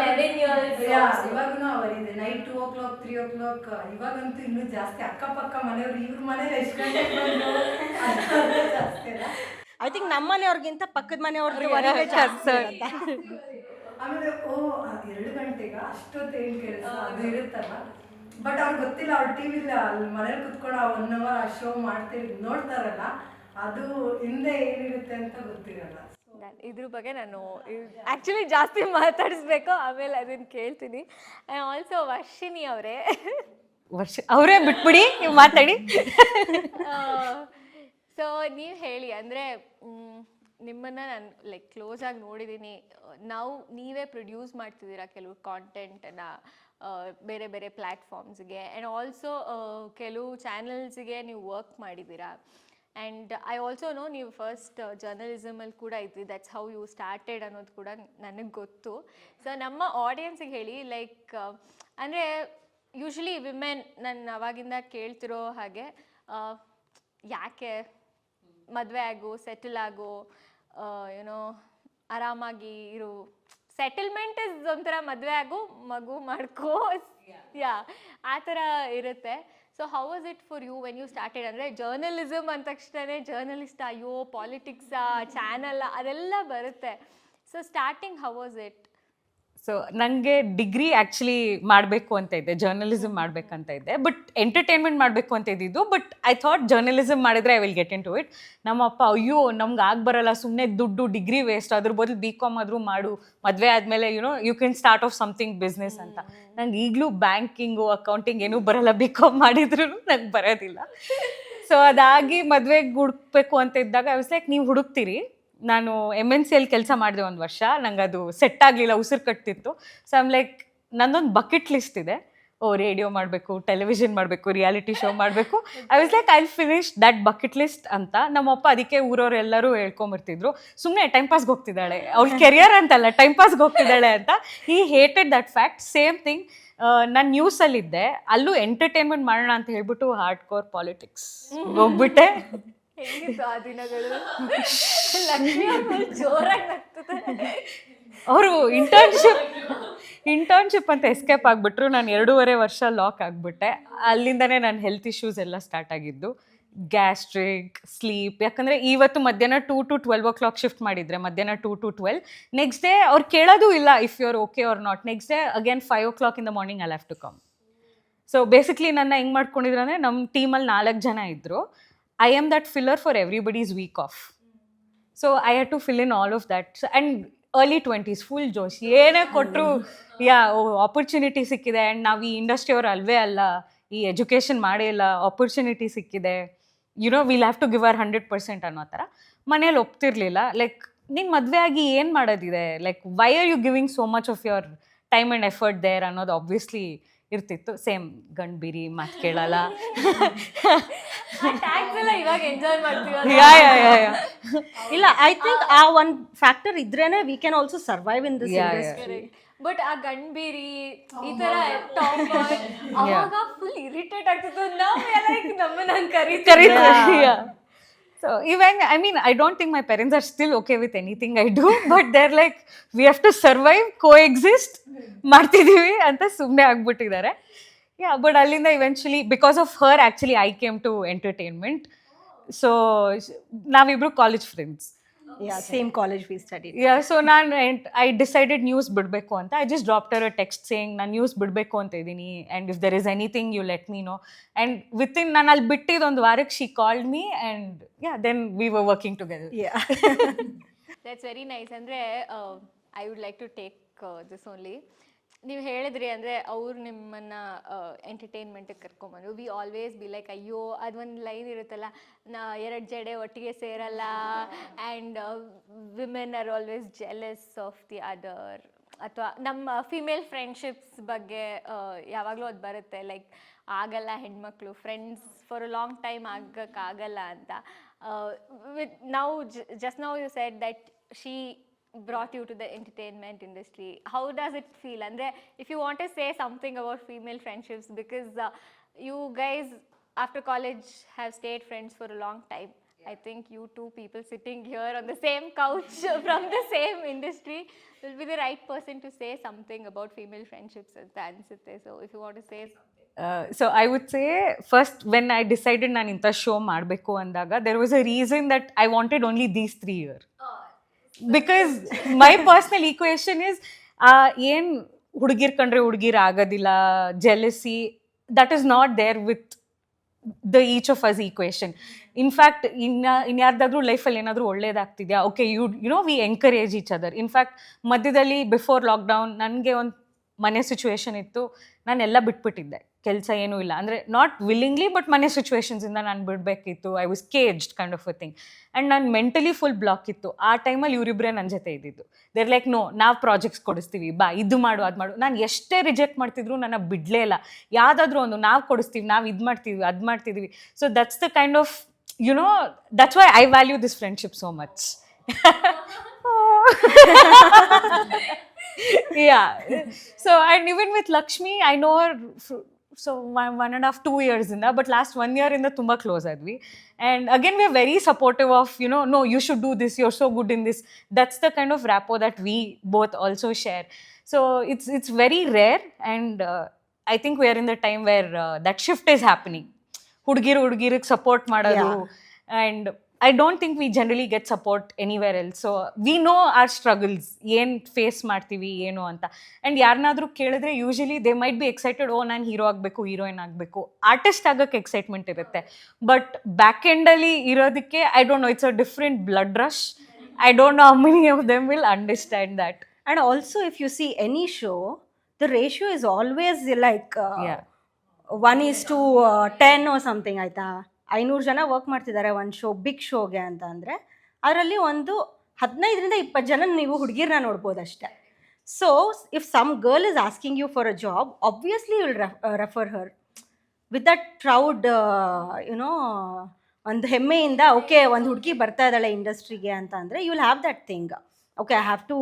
ಆ ವರಿ ಇದೆ. ನೈಟ್ 2 o'clock 3 o'clock ಇವಾಗಂತೂ ಇನ್ನೂ ಜಾಸ್ತಿ. ಅಕ್ಕಪಕ್ಕ ಮನೆಯವ್ರು ಇವ್ರ ಮನೇಲಿ ಎಷ್ಟು ಗಂಟೆಗೆ ಬಂದು ಜಾಸ್ತಿ ಅಲ್ಲ. ಐ ಥಿಂಕ್ ನಮ್ಮ ಮನೆಯವ್ರಿಗಿಂತ ಪಕ್ಕದ ಮನೆಯವ್ರದ್ದು ಆಮೇಲೆ 2 ಗಂಟೆಗ ಅಷ್ಟೊತ್ತು ಏನು ಕೆಲಸ ಅದು ಇರುತ್ತಲ್ಲ. ಬಟ್ ಅವ್ರಿಗೆ ಗೊತ್ತಿಲ್ಲ, ಅವ್ರು ಟಿವಿಲಿ ಅಲ್ಲಿ ಮನೇಲಿ ಕುತ್ಕೊಂಡು 1 hour ಆ ಶೋ ಮಾಡ್ತೀವಿ ನೋಡ್ತಾರಲ್ಲ, ಅದು ಹಿಂದೆ ಏನಿರುತ್ತೆ ಅಂತ ಗೊತ್ತಿರಲ್ಲ. ಇದ್ರ ಬಗ್ಗೆ ನಾನು ಆ್ಯಕ್ಚುಲಿ ಜಾಸ್ತಿ ಮಾತಾಡಿಸ್ಬೇಕು, ಆಮೇಲೆ ಅದನ್ನು ಕೇಳ್ತೀನಿ. ಆ್ಯಂಡ್ ಆಲ್ಸೋ ವರ್ಷಿಣಿ ಅವರೇ ಬಿಟ್ಬಿಡಿ, ನೀವು ಮಾತಾಡಿ. ಸೊ ನೀವು ಹೇಳಿ, ಅಂದರೆ ನಿಮ್ಮನ್ನು ನಾನು ಲೈಕ್ ಕ್ಲೋಸ್ ಆಗಿ ನೋಡಿದ್ದೀನಿ. ನೀವೇ ಪ್ರೊಡ್ಯೂಸ್ ಮಾಡ್ತಿದ್ದೀರಾ ಕೆಲವು ಕಾಂಟೆಂಟನ್ನು ಬೇರೆ ಬೇರೆ ಪ್ಲ್ಯಾಟ್ಫಾರ್ಮ್ಸ್ಗೆ, ಆ್ಯಂಡ್ ಆಲ್ಸೋ ಕೆಲವು ಚಾನಲ್ಸ್ಗೆ ನೀವು ವರ್ಕ್ ಮಾಡಿದ್ದೀರಾ. ಆ್ಯಂಡ್ ಐ ಆಲ್ಸೋ ನೋ ನೀವು ಫಸ್ಟ್ ಜರ್ನಲಿಸಮಲ್ಲಿ ಕೂಡ ಇದ್ರಿ, ದಟ್ಸ್ ಹೌ ಯು ಸ್ಟಾರ್ಟೆಡ್ ಅನ್ನೋದು ಕೂಡ ನನಗೆ ಗೊತ್ತು. ಸೊ ನಮ್ಮ ಆಡಿಯನ್ಸಿಗೆ ಹೇಳಿ, ಲೈಕ್ ಅಂದರೆ ಯೂಶ್ವಲಿ ವಿಮೆನ್ ನನ್ನ ಅವಾಗಿಂದ ಕೇಳ್ತಿರೋ ಹಾಗೆ, ಯಾಕೆ ಮದುವೆ ಆಗು, ಸೆಟಲ್ ಆಗು, ಏನೋ ಆರಾಮಾಗಿ ಇರು. ಸೆಟಲ್ಮೆಂಟ್ ಇಸ್ ಒಂಥರ ಮದುವೆ ಆಗು, ಮಗು ಮಾಡ್ಕೋ, ಆ ಥರ ಇರುತ್ತೆ. So how was it for you when you started? ಅಂದರೆ ಜರ್ನಲಿಸಮ್ ಅಂದ ತಕ್ಷಣ ಜರ್ನಲಿಸ್ಟ್, ಅಯ್ಯೋ ಪಾಲಿಟಿಕ್ಸಾ, ಚಾನಲ್ಲ, ಅದೆಲ್ಲ ಬರುತ್ತೆ. So starting how was it? So ನನಗೆ ಡಿಗ್ರಿ ಆ್ಯಕ್ಚುಲಿ ಮಾಡಬೇಕು ಅಂತ ಇದ್ದೆ, ಜರ್ನಲಿಸಮ್ ಮಾಡಬೇಕಂತ ಇದ್ದೆ. ಬಟ್ ಎಂಟರ್ಟೈನ್ಮೆಂಟ್ ಮಾಡಬೇಕು ಅಂತ ಇದ್ದಿದ್ದು. ಬಟ್ ಐ ಥಾಟ್ ಜರ್ನಲಿಸಮ್ ಮಾಡಿದ್ರೆ I will get into it. ನಮ್ಮಪ್ಪ, ಅಯ್ಯೋ ನಮ್ಗೆ ಬರಲ್ಲ, ಸುಮ್ಮನೆ ದುಡ್ಡು, ಡಿಗ್ರಿ ವೇಸ್ಟ್, ಅದ್ರ ಬದಲು BCom ಆದರೂ ಮಾಡು, ಮದುವೆ ಆದಮೇಲೆ you can start off something business ಅಂತ. ನಂಗೆ ಈಗಲೂ ಬ್ಯಾಂಕಿಂಗು, ಅಕೌಂಟಿಂಗ್ ಏನೂ ಬರಲ್ಲ, BCom ಮಾಡಿದ್ರು ನಂಗೆ ಬರೋದಿಲ್ಲ. ಸೊ ಅದಾಗಿ ಮದುವೆಗೆ ಹುಡುಕ್ಬೇಕು ಅಂತ ಇದ್ದಾಗ ಐ ವಾಸ್ ಲೈಕ್, ನೀವು ಹುಡುಕ್ತೀರಿ, ನಾನು MNCಯಲ್ಲಿ ಕೆಲಸ ಮಾಡಿದೆ 1 ವರ್ಷ, ನಂಗೆ ಅದು ಸೆಟ್ ಆಗಲಿಲ್ಲ, ಉಸಿರು ಕಟ್ತಿತ್ತು. ಸೊ ಐಮ್ ಲೈಕ್, ನನ್ನೊಂದು ಬಕೆಟ್ ಲಿಸ್ಟ್ ಇದೆ, ರೇಡಿಯೋ ಮಾಡಬೇಕು, ಟೆಲಿವಿಷನ್ ಮಾಡಬೇಕು, ರಿಯಾಲಿಟಿ ಶೋ ಮಾಡಬೇಕು. I was like, I will finish that bucket list ಅಂತ. ನಮ್ಮಪ್ಪ ಅದಕ್ಕೆ ಊರವ್ರು ಎಲ್ಲರೂ ಹೇಳ್ಕೊಂಬರ್ತಿದ್ರು, ಸುಮ್ಮನೆ ಟೈಮ್ ಪಾಸ್ಗೆ ಹೋಗ್ತಿದ್ದಾಳೆ, ಅವ್ಳ ಕೆರಿಯರ್ ಅಂತಲ್ಲ, ಟೈಮ್ ಪಾಸ್ಗೆ ಹೋಗ್ತಿದ್ದಾಳೆ ಅಂತ. ಈ hated that fact. Same thing, ನಾನು ನ್ಯೂಸಲ್ಲಿದ್ದೆ, ಅಲ್ಲೂ ಎಂಟರ್ಟೈನ್ಮೆಂಟ್ ಮಾಡೋಣ ಅಂತ ಹೇಳ್ಬಿಟ್ಟು ಹಾರ್ಡ್ ಕೋರ್ ಪಾಲಿಟಿಕ್ಸ್ ಹೋಗ್ಬಿಟ್ಟೆ. ಹೇಗಿತ್ತು ಆ ದಿನಗಳು? ಲಕ್ಷ್ಮಿ ಜೋರಾಗಿ ನಗ್ತಿದ್ದಾರೆ. ಅವರು ಇಂಟರ್ನ್ಶಿಪ್ ಅಂತ ಎಸ್ಕೇಪ್ ಆಗಿಬಿಟ್ರು. ನಾನು 2.5 ವರ್ಷ ಲಾಕ್ ಆಗಿಬಿಟ್ಟೆ. ಅಲ್ಲಿಂದನೇ ನನ್ನ ಹೆಲ್ತ್ ಇಶ್ಯೂಸ್ ಎಲ್ಲ ಸ್ಟಾರ್ಟ್ ಆಗಿದ್ದು, ಗ್ಯಾಸ್ಟ್ರಿಕ್, ಸ್ಲೀಪ್. ಯಾಕಂದರೆ ಇವತ್ತು ಮಧ್ಯಾಹ್ನ 2 to 12 o'clock ಶಿಫ್ಟ್ ಮಾಡಿದರೆ, ಮಧ್ಯಾಹ್ನ 2 to 12, ನೆಕ್ಸ್ಟ್ ಡೇ ಅವ್ರು ಕೇಳೋದು ಇಲ್ಲ if you are okay or not. Next day again 5 o'clock in the morning I have to come. So basically ನನ್ನ ಹೆಂಗೆ ಮಾಡ್ಕೊಂಡಿದ್ರು ಅಂದರೆ, ನಮ್ಮ ಟೀಮಲ್ಲಿ 4 ಜನ ಇದ್ದರು. I am that filler for everybody's week off. So I had to fill in all of that. And early 20s, full josh. ಏನೇ ಕೊಟ್ಟರು, ಆಪರ್ಚುನಿಟಿ ಸಿಕ್ಕಿದೆ. ಆ್ಯಂಡ್ ನಾವು ಈ ಇಂಡಸ್ಟ್ರಿ ಅವ್ರು ಅಲ್ವೇ ಅಲ್ಲ, ಈ ಎಜುಕೇಷನ್ ಮಾಡೇ ಇಲ್ಲ, ಆಪರ್ಚುನಿಟಿ ಸಿಕ್ಕಿದೆ, will have to give our 100% ಅನ್ನೋ ಥರ ಮನೇಲಿ ಒಪ್ತಿರ್ಲಿಲ್ಲ. ಲೈಕ್ ನಿಂಗೆ ಮದುವೆ ಆಗಿ ಏನು ಮಾಡೋದಿದೆ, like why are you giving so much of your time and effort there ಅನ್ನೋದು ಆಬ್ವಿಯಸ್ಲಿ ಇರ್ತಿತ್ತು. ಸೇಮ್ ಗಂಡು ಬೀರಿ ಮಾತು ಕೇಳಲ್ಲ. ಟ್ಯಾಕ್ಸ್ ಎಲ್ಲ ಇವಾಗ ಎಂಜಾಯ್ ಮಾಡ್ತೀವಲ್ಲ. ಇಲ್ಲ, ಐ ಥಿಂಕ್ ಆ ಒಂದು ಫ್ಯಾಕ್ಟರ್ ಇದ್ರೇನೆ we can also survive in this industry. But ಆ ಗಂಡ್ಬೀರಿ ಈ ತರ ಟಾಪ್ ಅವಾಗ ಫುಲ್ ಇರಿಟೇಟ್ ಆಗ್ತಿತ್ತು. ನಾವು ನಮ್ಮನ್ನ ಕರೀತಾರೆ. So even, I mean, I don't think my parents are still okay with anything I do, but they're like, we have to survive, coexist, ಮಾಡ್ತಿದೀವಿ ಅಂತ ಸುಮ್ಮನೆ ಆಗ್ಬಿಟ್ಟಿದ್ದಾರೆ. Yeah, but ಅಲ್ಲಿಂದ eventually, because of her, actually, I came to entertainment. So ನಾವಿಬ್ರು college friends. Yeah, same college we studied. Yeah, so I decided news ಬಿಡಬೇಕು ಅಂತ. I just dropped her a text saying ನಾನು ನ್ಯೂಸ್ ಬಿಡಬೇಕು ಅಂತ ಇದ್ದೀನಿ, and if there is anything you let me know. And within ನಾನು ಅಲ್ಲಿ ಬಿಟ್ಟಿದ್ದು ಒಂದು ವಾರಕ್ಕೆ she called me, and yeah, then we were working together. Yeah. That's very nice. ಅಂದರೆ I would like to take this only. ನೀವು ಹೇಳಿದ್ರಿ ಅಂದರೆ ಅವ್ರು ನಿಮ್ಮನ್ನು ಎಂಟರ್ಟೈನ್ಮೆಂಟಿಗೆ ಕರ್ಕೊಂಬಂದು, ವಿ ಆಲ್ವೇಸ್ ಬಿ ಲೈಕ್, ಅಯ್ಯೋ ಅದೊಂದು ಲೈನ್ ಇರುತ್ತಲ್ಲ, ಎರಡು ಜಡೆ ಒಟ್ಟಿಗೆ ಸೇರಲ್ಲ, and women are always jealous of the other. ಅಥವಾ ನಮ್ಮ ಫಿಮೇಲ್ ಫ್ರೆಂಡ್ಶಿಪ್ಸ್ ಬಗ್ಗೆ ಯಾವಾಗಲೂ ಅದು ಬರುತ್ತೆ, ಲೈಕ್ ಆಗಲ್ಲ ಹೆಣ್ಮಕ್ಳು friends for a long time ಆಗಕ್ಕಾಗಲ್ಲ ಅಂತ. ವಿತ್ ನಾವು just now you said that she brought you to the entertainment industry. How does it feel? Andre, if you want to say something about female friendships, because you guys after college have stayed friends for a long time. I think you two people sitting here on the same couch from the same industry will be the right person to say something about female friendships anta ansutte. So if you want to say something. So I would say, first when I decided ನಾನು ಇಂಥ ಶೋ ಮಾಡಬೇಕು ಅಂದಾಗ, there was a reason that I wanted only these 3 years. Because my personal equation is ಏನು ಹುಡುಗಿರ್ ಕಂಡ್ರೆ ಹುಡುಗಿರ್ ಆಗೋದಿಲ್ಲ, jealousy, that is not there with the each of us equation. In fact ಇನ್ಯಾರ್ದಾದ್ರೂ ಲೈಫಲ್ಲಿ ಏನಾದರೂ ಒಳ್ಳೇದಾಗ್ತಿದೆಯಾ, okay, you know we encourage each other. In fact ಮಧ್ಯದಲ್ಲಿ ಬಿಫೋರ್ ಲಾಕ್ಡೌನ್ ನನಗೆ ಒಂದು ಮನೆ ಸಿಚುವೇಶನ್ ಇತ್ತು, ನಾನೆಲ್ಲ ಬಿಟ್ಬಿಟ್ಟಿದ್ದೆ, ಕೆಲಸ ಏನೂ ಇಲ್ಲ, ಅಂದರೆ ನಾಟ್ ವಿಲ್ಲಿಂಗ್ಲಿ ಬಟ್ ಮನೆ ಸಿಚುವೇಶನ್ಸಿಂದ ನಾನು ಬಿಡಬೇಕಿತ್ತು. I was caged kind of a thing, and ನಾನು ಮೆಂಟಲಿ ಫುಲ್ ಬ್ಲಾಕ್ ಇತ್ತು. ಆ ಟೈಮಲ್ಲಿ ಇವರಿಬ್ಬರೇ ನನ್ನ ಜೊತೆ ಇದ್ದಿದ್ದು. ದೇರ್ ಲೈಕ್, ನೋ, ನಾವು ಪ್ರಾಜೆಕ್ಟ್ಸ್ ಕೊಡಿಸ್ತೀವಿ, ಬಾ, ಇದು ಮಾಡು, ಅದು ಮಾಡು. ನಾನು ಎಷ್ಟೇ ರಿಜೆಕ್ಟ್ ಮಾಡ್ತಿದ್ರು ನನ್ನ ಬಿಡಲೇ ಇಲ್ಲ. ಯಾವುದಾದ್ರೂ ಒಂದು ನಾವು ಕೊಡಿಸ್ತೀವಿ, ನಾವು ಇದು ಮಾಡ್ತೀವಿ, ಅದು ಮಾಡ್ತಿದ್ದೀವಿ. So that's the kind of, you know, that's why I value this friendship so much. Yeah. So, and even with Lakshmi, I know her so 1.5-2 years in that, but last 1 year in the tumba close advi. And again, we are very supportive of, you know, no, you should do this, you're so good in this. That's the kind of rapport that we both also share. So it's very rare, and I think we are in the time where that shift is happening. ಹುಡುಗಿರಿಗೆ ಸಪೋರ್ಟ್ ಮಾಡೋದು, and I don't think we generally get support anywhere else. So we know our struggles, ಏನು ಫೇಸ್ ಮಾಡ್ತೀವಿ ಏನು ಅಂತ. ಆ್ಯಂಡ್ ಯಾರನ್ನಾದ್ರೂ ಕೇಳಿದ್ರೆ usually they might be excited, oh ನಾನು ಹೀರೋ ಆಗಬೇಕು, ಹೀರೋಯಿನ್ ಆಗಬೇಕು, ಆರ್ಟಿಸ್ಟ್ ಆಗೋಕ್ಕೆ ಎಕ್ಸೈಟ್ಮೆಂಟ್ ಇರುತ್ತೆ. ಬಟ್ ಬ್ಯಾಕ್ ಎಂಡಲ್ಲಿ ಇರೋದಕ್ಕೆ I don't no, it's a different blood rush. I don't know how many of them will understand that. And also, if you see any show, the ratio is always like 1:10 or something. ಆಯಿತಾ, 500 ಜನ ವರ್ಕ್ ಮಾಡ್ತಿದ್ದಾರೆ ಒಂದು ಶೋ, ಬಿಗ್ ಶೋಗೆ ಅಂತ ಅಂದರೆ ಅದರಲ್ಲಿ ಒಂದು 15-20 ಜನ ನೀವು ಹುಡುಗಿರನ್ನ ನೋಡ್ಬೋದು ಅಷ್ಟೇ. So if some girl is asking you for a job, obviously you will refer her with that proud, you know, ಒಂದು ಹೆಮ್ಮೆಯಿಂದ, ಓಕೆ ಒಂದು ಹುಡುಗಿ ಬರ್ತಾ ಇದ್ದಾಳೆ ಇಂಡಸ್ಟ್ರಿಗೆ ಅಂತ ಅಂದರೆ you will have that thing. Okay, I have to,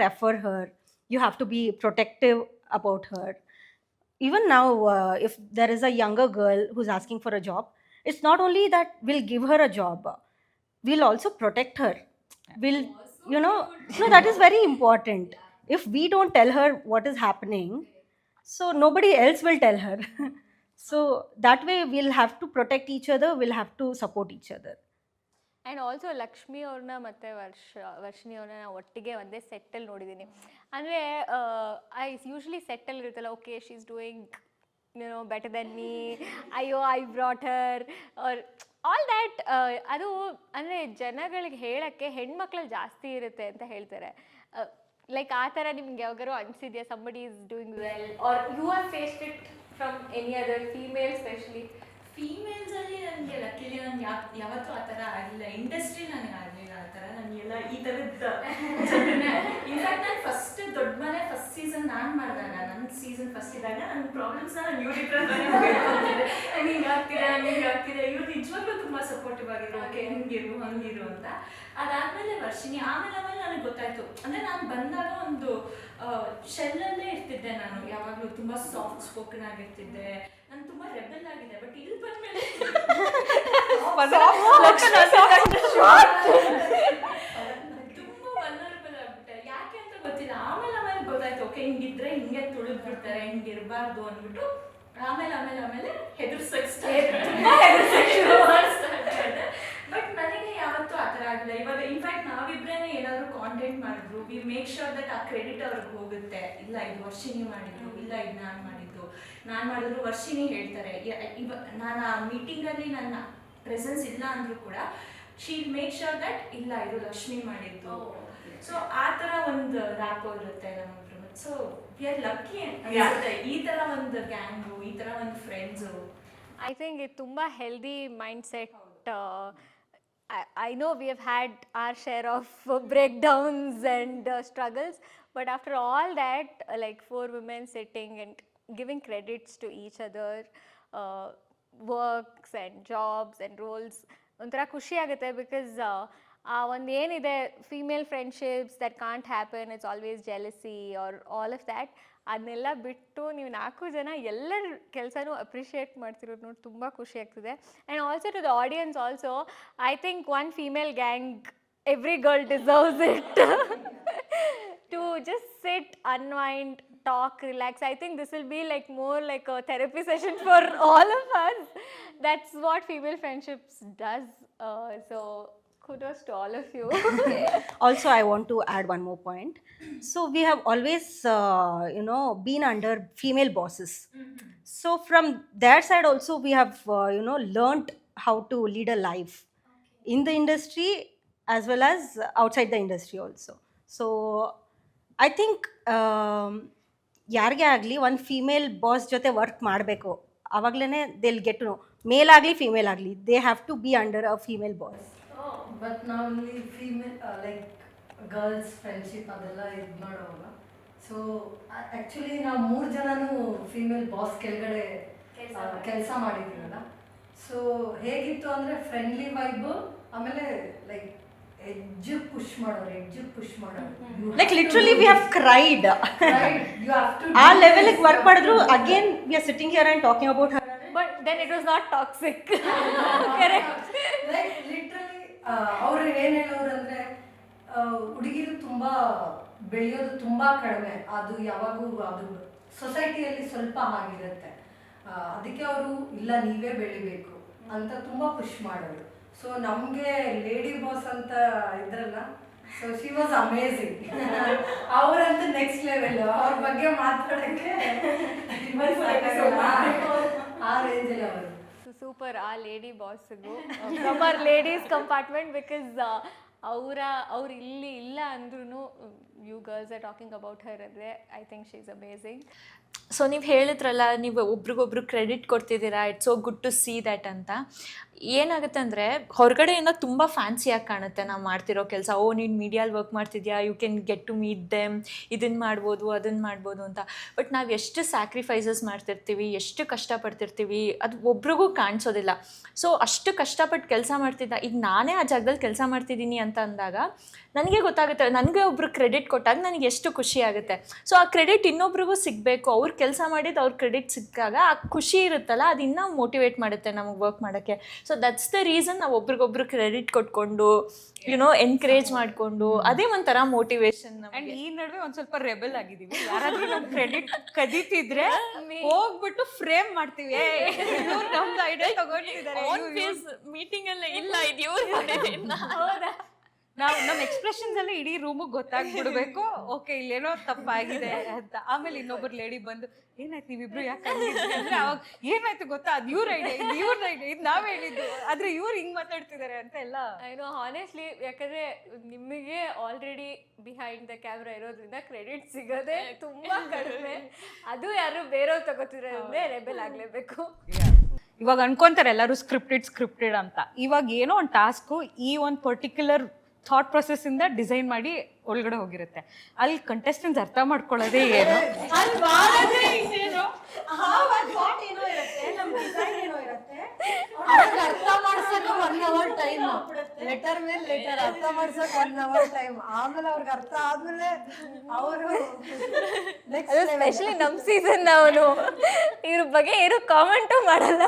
refer her. You have to be protective about her. Even now, if there is a younger girl who's asking for a job, it's not only that we'll give her a job, we'll also protect her. We'll, that is very important. If we don't tell her what is happening, so nobody else will tell her. So that way we'll have to protect each other, we'll have to support each other. And also Lakshmi ಅವ್ರನ್ನ ಮತ್ತು ವರ್ಷಿಣಿ ಅವ್ರನ್ನ ಒಟ್ಟಿಗೆ ಒಂದೇ ಸೆಟ್ಟಲ್ಲಿ ನೋಡಿದ್ದೀನಿ. ಅಂದರೆ ಐ ಯೂಶ್ವಲಿ ಸೆಟ್ಟಲ್ಲಿ ಇರುತ್ತಲ್ಲ, okay she is doing better than me, ಅಯ್ಯೋ I brought her or all that. ಅದು ಅಂದರೆ ಜನಗಳಿಗೆ ಹೇಳೋಕ್ಕೆ ಹೆಣ್ಮಕ್ಳಲ್ಲಿ ಜಾಸ್ತಿ ಇರುತ್ತೆ ಅಂತ ಹೇಳ್ತಾರೆ. ಲೈಕ್ ಆ ಥರ ನಿಮ್ಗೆ ಯಾವಾಗಾರು ಅನಿಸಿದ್ಯಾ, somebody is doing well, are you are faced it from any other female, specially ಫೀಮೇಲ್ಸಲ್ಲಿ ನನಗೆ ಲಕ್ಕಿಲಿ ನಾನು ಯಾವತ್ತೂ ಆ ಥರ ಆಗಲಿಲ್ಲ. ಇಂಡಸ್ಟ್ರಿ ನನಗೆ ಆಗಲಿಲ್ಲ ಆ ಥರ. ನನಗೆಲ್ಲ ಈ ಥರದ್ದು ಇನ್ಫ್ಯಾಕ್ಟ್ ನಾನು ಫಸ್ಟ್ ದೊಡ್ಡ ಮನೆ ಫಸ್ಟ್ ಸೀಸನ್ ನಾನು ಮಾಡಿದಾಗ, ನನ್ನ ಸೀಸನ್ ಫಸ್ಟ್ ಇದ್ದಾಗ ನನ್ನ ಪ್ರಾಬ್ಲಮ್ಸ್ನ ನಾನು ಹಿಂಗೆ ಆಗ್ತಿದೆ ಇವ್ರು ನಿಜವಾಗ್ಲೂ ತುಂಬ ಸಪೋರ್ಟಿವ್ ಆಗಿದ್ರು. ಓಕೆ ಹಿಂಗಿರು ಹಂಗಿರು ಅಂತ. ಅದಾದಮೇಲೆ ವರ್ಷಿಣಿ ಆಮೇಲೆ ನನಗೆ ಗೊತ್ತಾಯಿತು. ಅಂದರೆ ನಾನು ಬಂದಾಗ ಒಂದು ಶೆಲ್ಲಲ್ಲೇ ಇರ್ತಿದ್ದೆ. ನಾನು ಯಾವಾಗಲೂ ತುಂಬ ಸಾಫ್ಟ್ ಸ್ಪೋಕನ್ ಆಗಿರ್ತಿದ್ದೆ. ನಾನು ತುಂಬ ರೆಬೆಲ್ ಆಗಿದೆ. ಬಟ್ ಇಲ್ಲಿ ಬಂದಮೇಲೆ ತುಂಬ ವಲ್ನರಬಲ್ ಆಗ್ಬಿಟ್ಟೆ. ಯಾಕೆ ಅಂತ ಗೊತ್ತಿಲ್ಲ. ಆಮೇಲೆ ಗೊತ್ತಾಯ್ತು, ಓಕೆ ಹಿಂಗಿದ್ರೆ ಹಿಂಗೆ ತುಳಿದು ಬಿಡ್ತಾರೆ, ಹಿಂಗಿರಬಾರ್ದು ಅಂದ್ಬಿಟ್ಟು ಆಮೇಲೆ ಹೆದರ್ಸಕ್ಕೆ ಬಟ್ ನನಗೆ ಯಾವತ್ತೂ ಆ ಥರ ಆಗಿಲ್ಲ. ಇವಾಗ ಇನ್ಫ್ಯಾಕ್ಟ್ ನಾವಿಬ್ರೇನೆ ಏನಾದರೂ ಕಾಂಟೆಂಟ್ ಮಾಡಿದ್ರು, ವಿ ಮೇಕ್ ಶೋರ್ ದಟ್ ಆ ಕ್ರೆಡಿಟ್ ಅವ್ರಿಗೆ ಹೋಗುತ್ತೆ. ಇಲ್ಲ ಇದು ವರ್ಷಿಣಿ ಮಾಡಿದ್ರು, ಇಲ್ಲ ಇದು ನಾನು ಮಾಡಿದ್ರು ವರ್ಷಿಣಿ ಹೇಳ್ತಾರೆ. ನಾನು ಆ ಮೀಟಿಂಗಲ್ಲಿ ನನ್ನ ಪ್ರೆಸೆನ್ಸ್ ಇಲ್ಲ ಅಂದರೂ ಕೂಡ ಶಿ ಮೇಕ್ ಶೋರ್ ದಟ್ ಇಲ್ಲ ಇದು ಲಕ್ಷ್ಮಿ ಮಾಡಿದ್ದು. ಸೊ ಆ ಥರ ಒಂದು ರ್ಯಾಪೋ ಇರುತ್ತೆ ನಮ್ಮಿಬ್ರು. ಸೊ ವಿ ಆರ್ ಲಕ್ಕಿ ಅನ್ಸುತ್ತೆ ಈ ಥರ ಒಂದು ಗ್ಯಾಂಗು, ಈ ಥರ ಒಂದು friends. I think it's tumba healthy mindset. I know we have had our share of breakdowns and struggles, but after all that, like 4 women sitting and giving credits to each other, works and jobs and roles, ಒಂಥರ ಖುಷಿ ಆಗುತ್ತೆ. ಬಿಕಾಸ್ ಆ ಒಂದು ಏನಿದೆ female friendships that can't happen, it's always jealousy are all of that, ಅದನ್ನೆಲ್ಲ ಬಿಟ್ಟು ನೀವು 4 ಜನ ಎಲ್ಲರ ಕೆಲಸನೂ ಅಪ್ರಿಷಿಯೇಟ್ ಮಾಡ್ತಿರೋದು ನೋಡಿ ತುಂಬ ಖುಷಿ ಆಗ್ತಿದೆ. And also to the audience also, I think one female gang, every girl deserves it to just sit, unwind, talk, relax. I think this will be like more like a therapy session for all of us. That's what female friendships does. So kudos to all of you. Also, I want to add one more point. So we have always, been under female bosses. So from their side also, we have, learnt how to lead a life in the industry as well as outside the industry also. So I think ಯಾರಿಗೇ ಆಗಲಿ ಒಂದು ಫೀಮೇಲ್ ಬಾಸ್ ಜೊತೆ ವರ್ಕ್ ಮಾಡಬೇಕು. ಆವಾಗಲೇ they'll get to know, male ಆಗಲಿ ಫೀಮೇಲ್ ಆಗಲಿ, they have to be under a female boss. But ನಾವಲ್ಲಿ ಫೀಮೇಲ್ ಲೈಕ್ ಗರ್ಲ್ಸ್ ಫ್ರೆಂಡ್ಶಿಪ್ ಅದೆಲ್ಲ ಇದು ಮಾಡೋವಾಗ, ಸೊ ಆ್ಯಕ್ಚುಲಿ ನಾವು 3 ಜನನೂ ಫೀಮೇಲ್ ಬಾಸ್ ಕೆಳಗಡೆ ಕೆಲಸ ಮಾಡಿದ್ದೀವಲ್ಲ. ಸೊ ಹೇಗಿತ್ತು ಅಂದರೆ ಫ್ರೆಂಡ್ಲಿ ವೈಬು, ಆಮೇಲೆ ಲೈಕ್ ಎಡ್ಜ್ ಪುಷ್ ಮಾಡೋರು like literally we have cried. ಆ ಲೆವೆಲ್ಗೆ ವರ್ಕ್ ಮಾಡಿದ್ರು. Again we are sitting here and talking about Har. But then it was not toxic. Correct. Like literally ಅವರು ಏನು ಹೇಳೋರು ಅಂದರೆ, ಹುಡುಗಿರು ತುಂಬ ಬೆಳೆಯೋದು ತುಂಬ ಕಡಿಮೆ, ಅದು ಯಾವಾಗೂ ಅದು ಸೊಸೈಟಿಯಲ್ಲಿ ಸ್ವಲ್ಪ ಆಗಿರುತ್ತೆ. ಅದಕ್ಕೆ ಅವರು ಇಲ್ಲ ನೀವೇ ಬೆಳಿಬೇಕು ಅಂತ ತುಂಬ ಪುಷ್ ಮಾಡೋರು. ಸೊ ನಮಗೆ ಲೇಡಿ ಬಾಸ್ ಅಂತ ಇದ್ರಲ್ಲ, ಸೊ ಶಿ ವಾಸ್ ಅಮೇಝಿಂಗ್. ಅವರಂತೂ ನೆಕ್ಸ್ಟ್ ಲೆವೆಲ್, ಅವ್ರ ಬಗ್ಗೆ ಮಾತಾಡೋಕ್ಕೆ ಆ ರೇಂಜಲ್ಲಿ ಅವರು ಸೂಪರ್. ಆ ಲೇಡಿ ಬಾಸ್ಗೂ from our ladies compartment, because ಅವ್ರು ಇಲ್ಲಿ ಇಲ್ಲ ಅಂದ್ರೂ you girls are talking about her ಅಂದರೆ I think she is amazing. So ನೀವು ಹೇಳಿದ್ರಲ್ಲ, ನೀವು ಒಬ್ರಿಗೊಬ್ರು ಕ್ರೆಡಿಟ್ ಕೊಡ್ತಿದ್ದೀರಾ, it's so good to see that ಅಂತ. ಏನಾಗುತ್ತೆ ಅಂದರೆ ಹೊರಗಡೆಯಿಂದ ತುಂಬ ಫ್ಯಾನ್ಸಿಯಾಗಿ ಕಾಣುತ್ತೆ ನಾವು ಮಾಡ್ತಿರೋ ಕೆಲಸ. ಓ ನೀನು ಮೀಡಿಯಲ್ಲಿ ವರ್ಕ್ ಮಾಡ್ತಿದ್ಯಾ, you can get to meet them, ಇದನ್ನು ಮಾಡ್ಬೋದು ಅದನ್ನು ಮಾಡ್ಬೋದು ಅಂತ. ಬಟ್ ನಾವು ಎಷ್ಟು ಸ್ಯಾಕ್ರಿಫೈಸಸ್ ಮಾಡ್ತಿರ್ತೀವಿ, ಎಷ್ಟು ಕಷ್ಟಪಡ್ತಿರ್ತೀವಿ, ಅದು ಒಬ್ರಿಗೂ ಕಾಣಿಸೋದಿಲ್ಲ. ಸೊ ಅಷ್ಟು ಕಷ್ಟಪಟ್ಟು ಕೆಲಸ ಮಾಡ್ತಿದ್ದ, ಈಗ ನಾನೇ ಆ ಜಾಗದಲ್ಲಿ ಕೆಲಸ ಮಾಡ್ತಿದ್ದೀನಿ ಅಂತ ಅಂದಾಗ ನನಗೆ ಗೊತ್ತಾಗುತ್ತೆ, ನನಗೆ ಒಬ್ರು ಕ್ರೆಡಿಟ್ ಕೊಟ್ಟಾಗ ನನಗೆ ಎಷ್ಟು ಖುಷಿ ಆಗುತ್ತೆ. ಸೊ ಆ ಕ್ರೆಡಿಟ್ ಇನ್ನೊಬ್ರಿಗೂ ಸಿಗಬೇಕು. ಅವ್ರು ಕೆಲಸ ಮಾಡಿದ್ದು ಅವ್ರ ಕ್ರೆಡಿಟ್ ಸಿಕ್ಕಾಗ ಆ ಖುಷಿ ಇರುತ್ತಲ್ಲ, ಅದು ಇನ್ನೂ ಮೋಟಿವೇಟ್ ಮಾಡುತ್ತೆ ನಮಗೆ ವರ್ಕ್ ಮಾಡೋಕ್ಕೆ. ಸೊ ದಟ್ಸ್ ದ ರೀಸನ್ ನಾವು ಒಬ್ರಿಗೊಬ್ರು ಕ್ರೆಡಿಟ್ ಕೊಟ್ಕೊಂಡು ಎನ್ಕರೇಜ್ ಮಾಡಿಕೊಂಡು, ಅದೇ ಒಂಥರ ಮೋಟಿವೇಶನ್. ಅಂಡ್ ಈ ನಡುವೆ ಒಂದ್ ಸ್ವಲ್ಪ ರೆಬೆಲ್ ಆಗಿದೀವಿ. ಯಾರಾದ್ರೂ ನಮ್ ಕ್ರೆಡಿಟ್ ಕದೀತಿದ್ರೆ ಹೋಗ್ಬಿಟ್ಟು ಫ್ರೇಮ್ ಮಾಡ್ತೀವಿ, ನಮ್ದು ಐಡಿಯಾ ತಗೊಂಡಿದ್ದಾರೆ ಮೀಟಿಂಗ್ ಅಲ್ಲೇ ಇಲ್ಲ ಇದು ನಾವು ನಮ್ಮ ಎಕ್ಸ್ಪ್ರೆಷನ್ಸ್ ಅಲ್ಲಿ ಇಡೀ ರೂಮಿಗೆ ಗೊತ್ತಾಗ್ಬಿಡ್ಬೇಕು, ಓಕೆ ಇಲ್ಲೇನೋ ತಪ್ಪಾಗಿದೆ ಅಂತ. ಆಮೇಲೆ ಇನ್ನೊಬ್ರು ಲೇಡಿ ಬಂದು ಏನಾಯ್ತು ನೀವಿಬ್ರು ಯಾಕೆ ಅಂದ್ರೆ ಅವಾಗ ಏನಾಯ್ತು ಗೊತ್ತಾ, ಅದು ಇವ್ರ ಐಡಿಯಾ, ಇದು ಇವ್ರ ಐಡಿಯಾ, ಇದು ನಾವ್ ಹೇಳಿದ್ದು, ಆದ್ರೆ ಇವ್ರು ಹಿಂಗ್ ಮಾತಾಡ್ತಿದ್ದಾರೆ ಅಂತ ಎಲ್ಲ. ಐನೋ ಹಾನೆಸ್ಟ್ಲಿ, ಯಾಕಂದ್ರೆ ನಿಮಗೆ ಆಲ್ರೆಡಿ ಬಿಹೈಂಡ್ ದ ಕ್ಯಾಮ್ರಾ ಇರೋದ್ರಿಂದ ಕ್ರೆಡಿಟ್ ಸಿಗೋದೇ ತುಂಬಾ ಕಡಿಮೆ. ಅದು ಯಾರು ಬೇರೆಯವ್ರು ತಗೋತಿರೋದ್ರೆ ರೆಬೆಲ್ ಆಗ್ಲೇಬೇಕು. ಇವಾಗ ಅನ್ಕೊಂತಾರೆ ಎಲ್ಲರೂ ಸ್ಕ್ರಿಪ್ಟೆಡ್ ಅಂತ. ಇವಾಗ ಏನೋ ಒಂದು ಟಾಸ್ಕು ಈ ಒಂದು ಪರ್ಟಿಕ್ಯುಲರ್ ಥಾಟ್ ಪ್ರೊಸೆಸ್ಸಿಂದ ಡಿಸೈನ್ ಮಾಡಿ ಒಳಗಡೆ ಹೋಗಿರುತ್ತೆ. ಅಲ್ಲಿ ಕಂಟೆಸ್ಟೆಂಟ್ಸ್ ಅರ್ಥ ಮಾಡ್ಕೊಳ್ಳೋದೇ ಏನು, ಅರ್ಥ ಮಾಡ್ಸಕ್ಕೆ 1 hour ಟೈಮ್, ಲೆಟರ್ ಮೇಲೆ ಲೆಟರ್ ಅರ್ಥ ಮಾಡ್ಸಕ್ಕೆ 1 hour ಟೈಮ್, ಆಮೇಲೆ ಅವ್ರಿಗೆ ಅರ್ಥ ಆದ್ಮೇಲೆ ಅವರು ಅದು ಸ್ಪೆಷಲಿ ನಮ್ಮ ಸೀಸನ್ ಅವನು ಇವ್ರ ಬಗ್ಗೆ ಏನು ಕಾಮೆಂಟು ಮಾಡಲ್ಲ.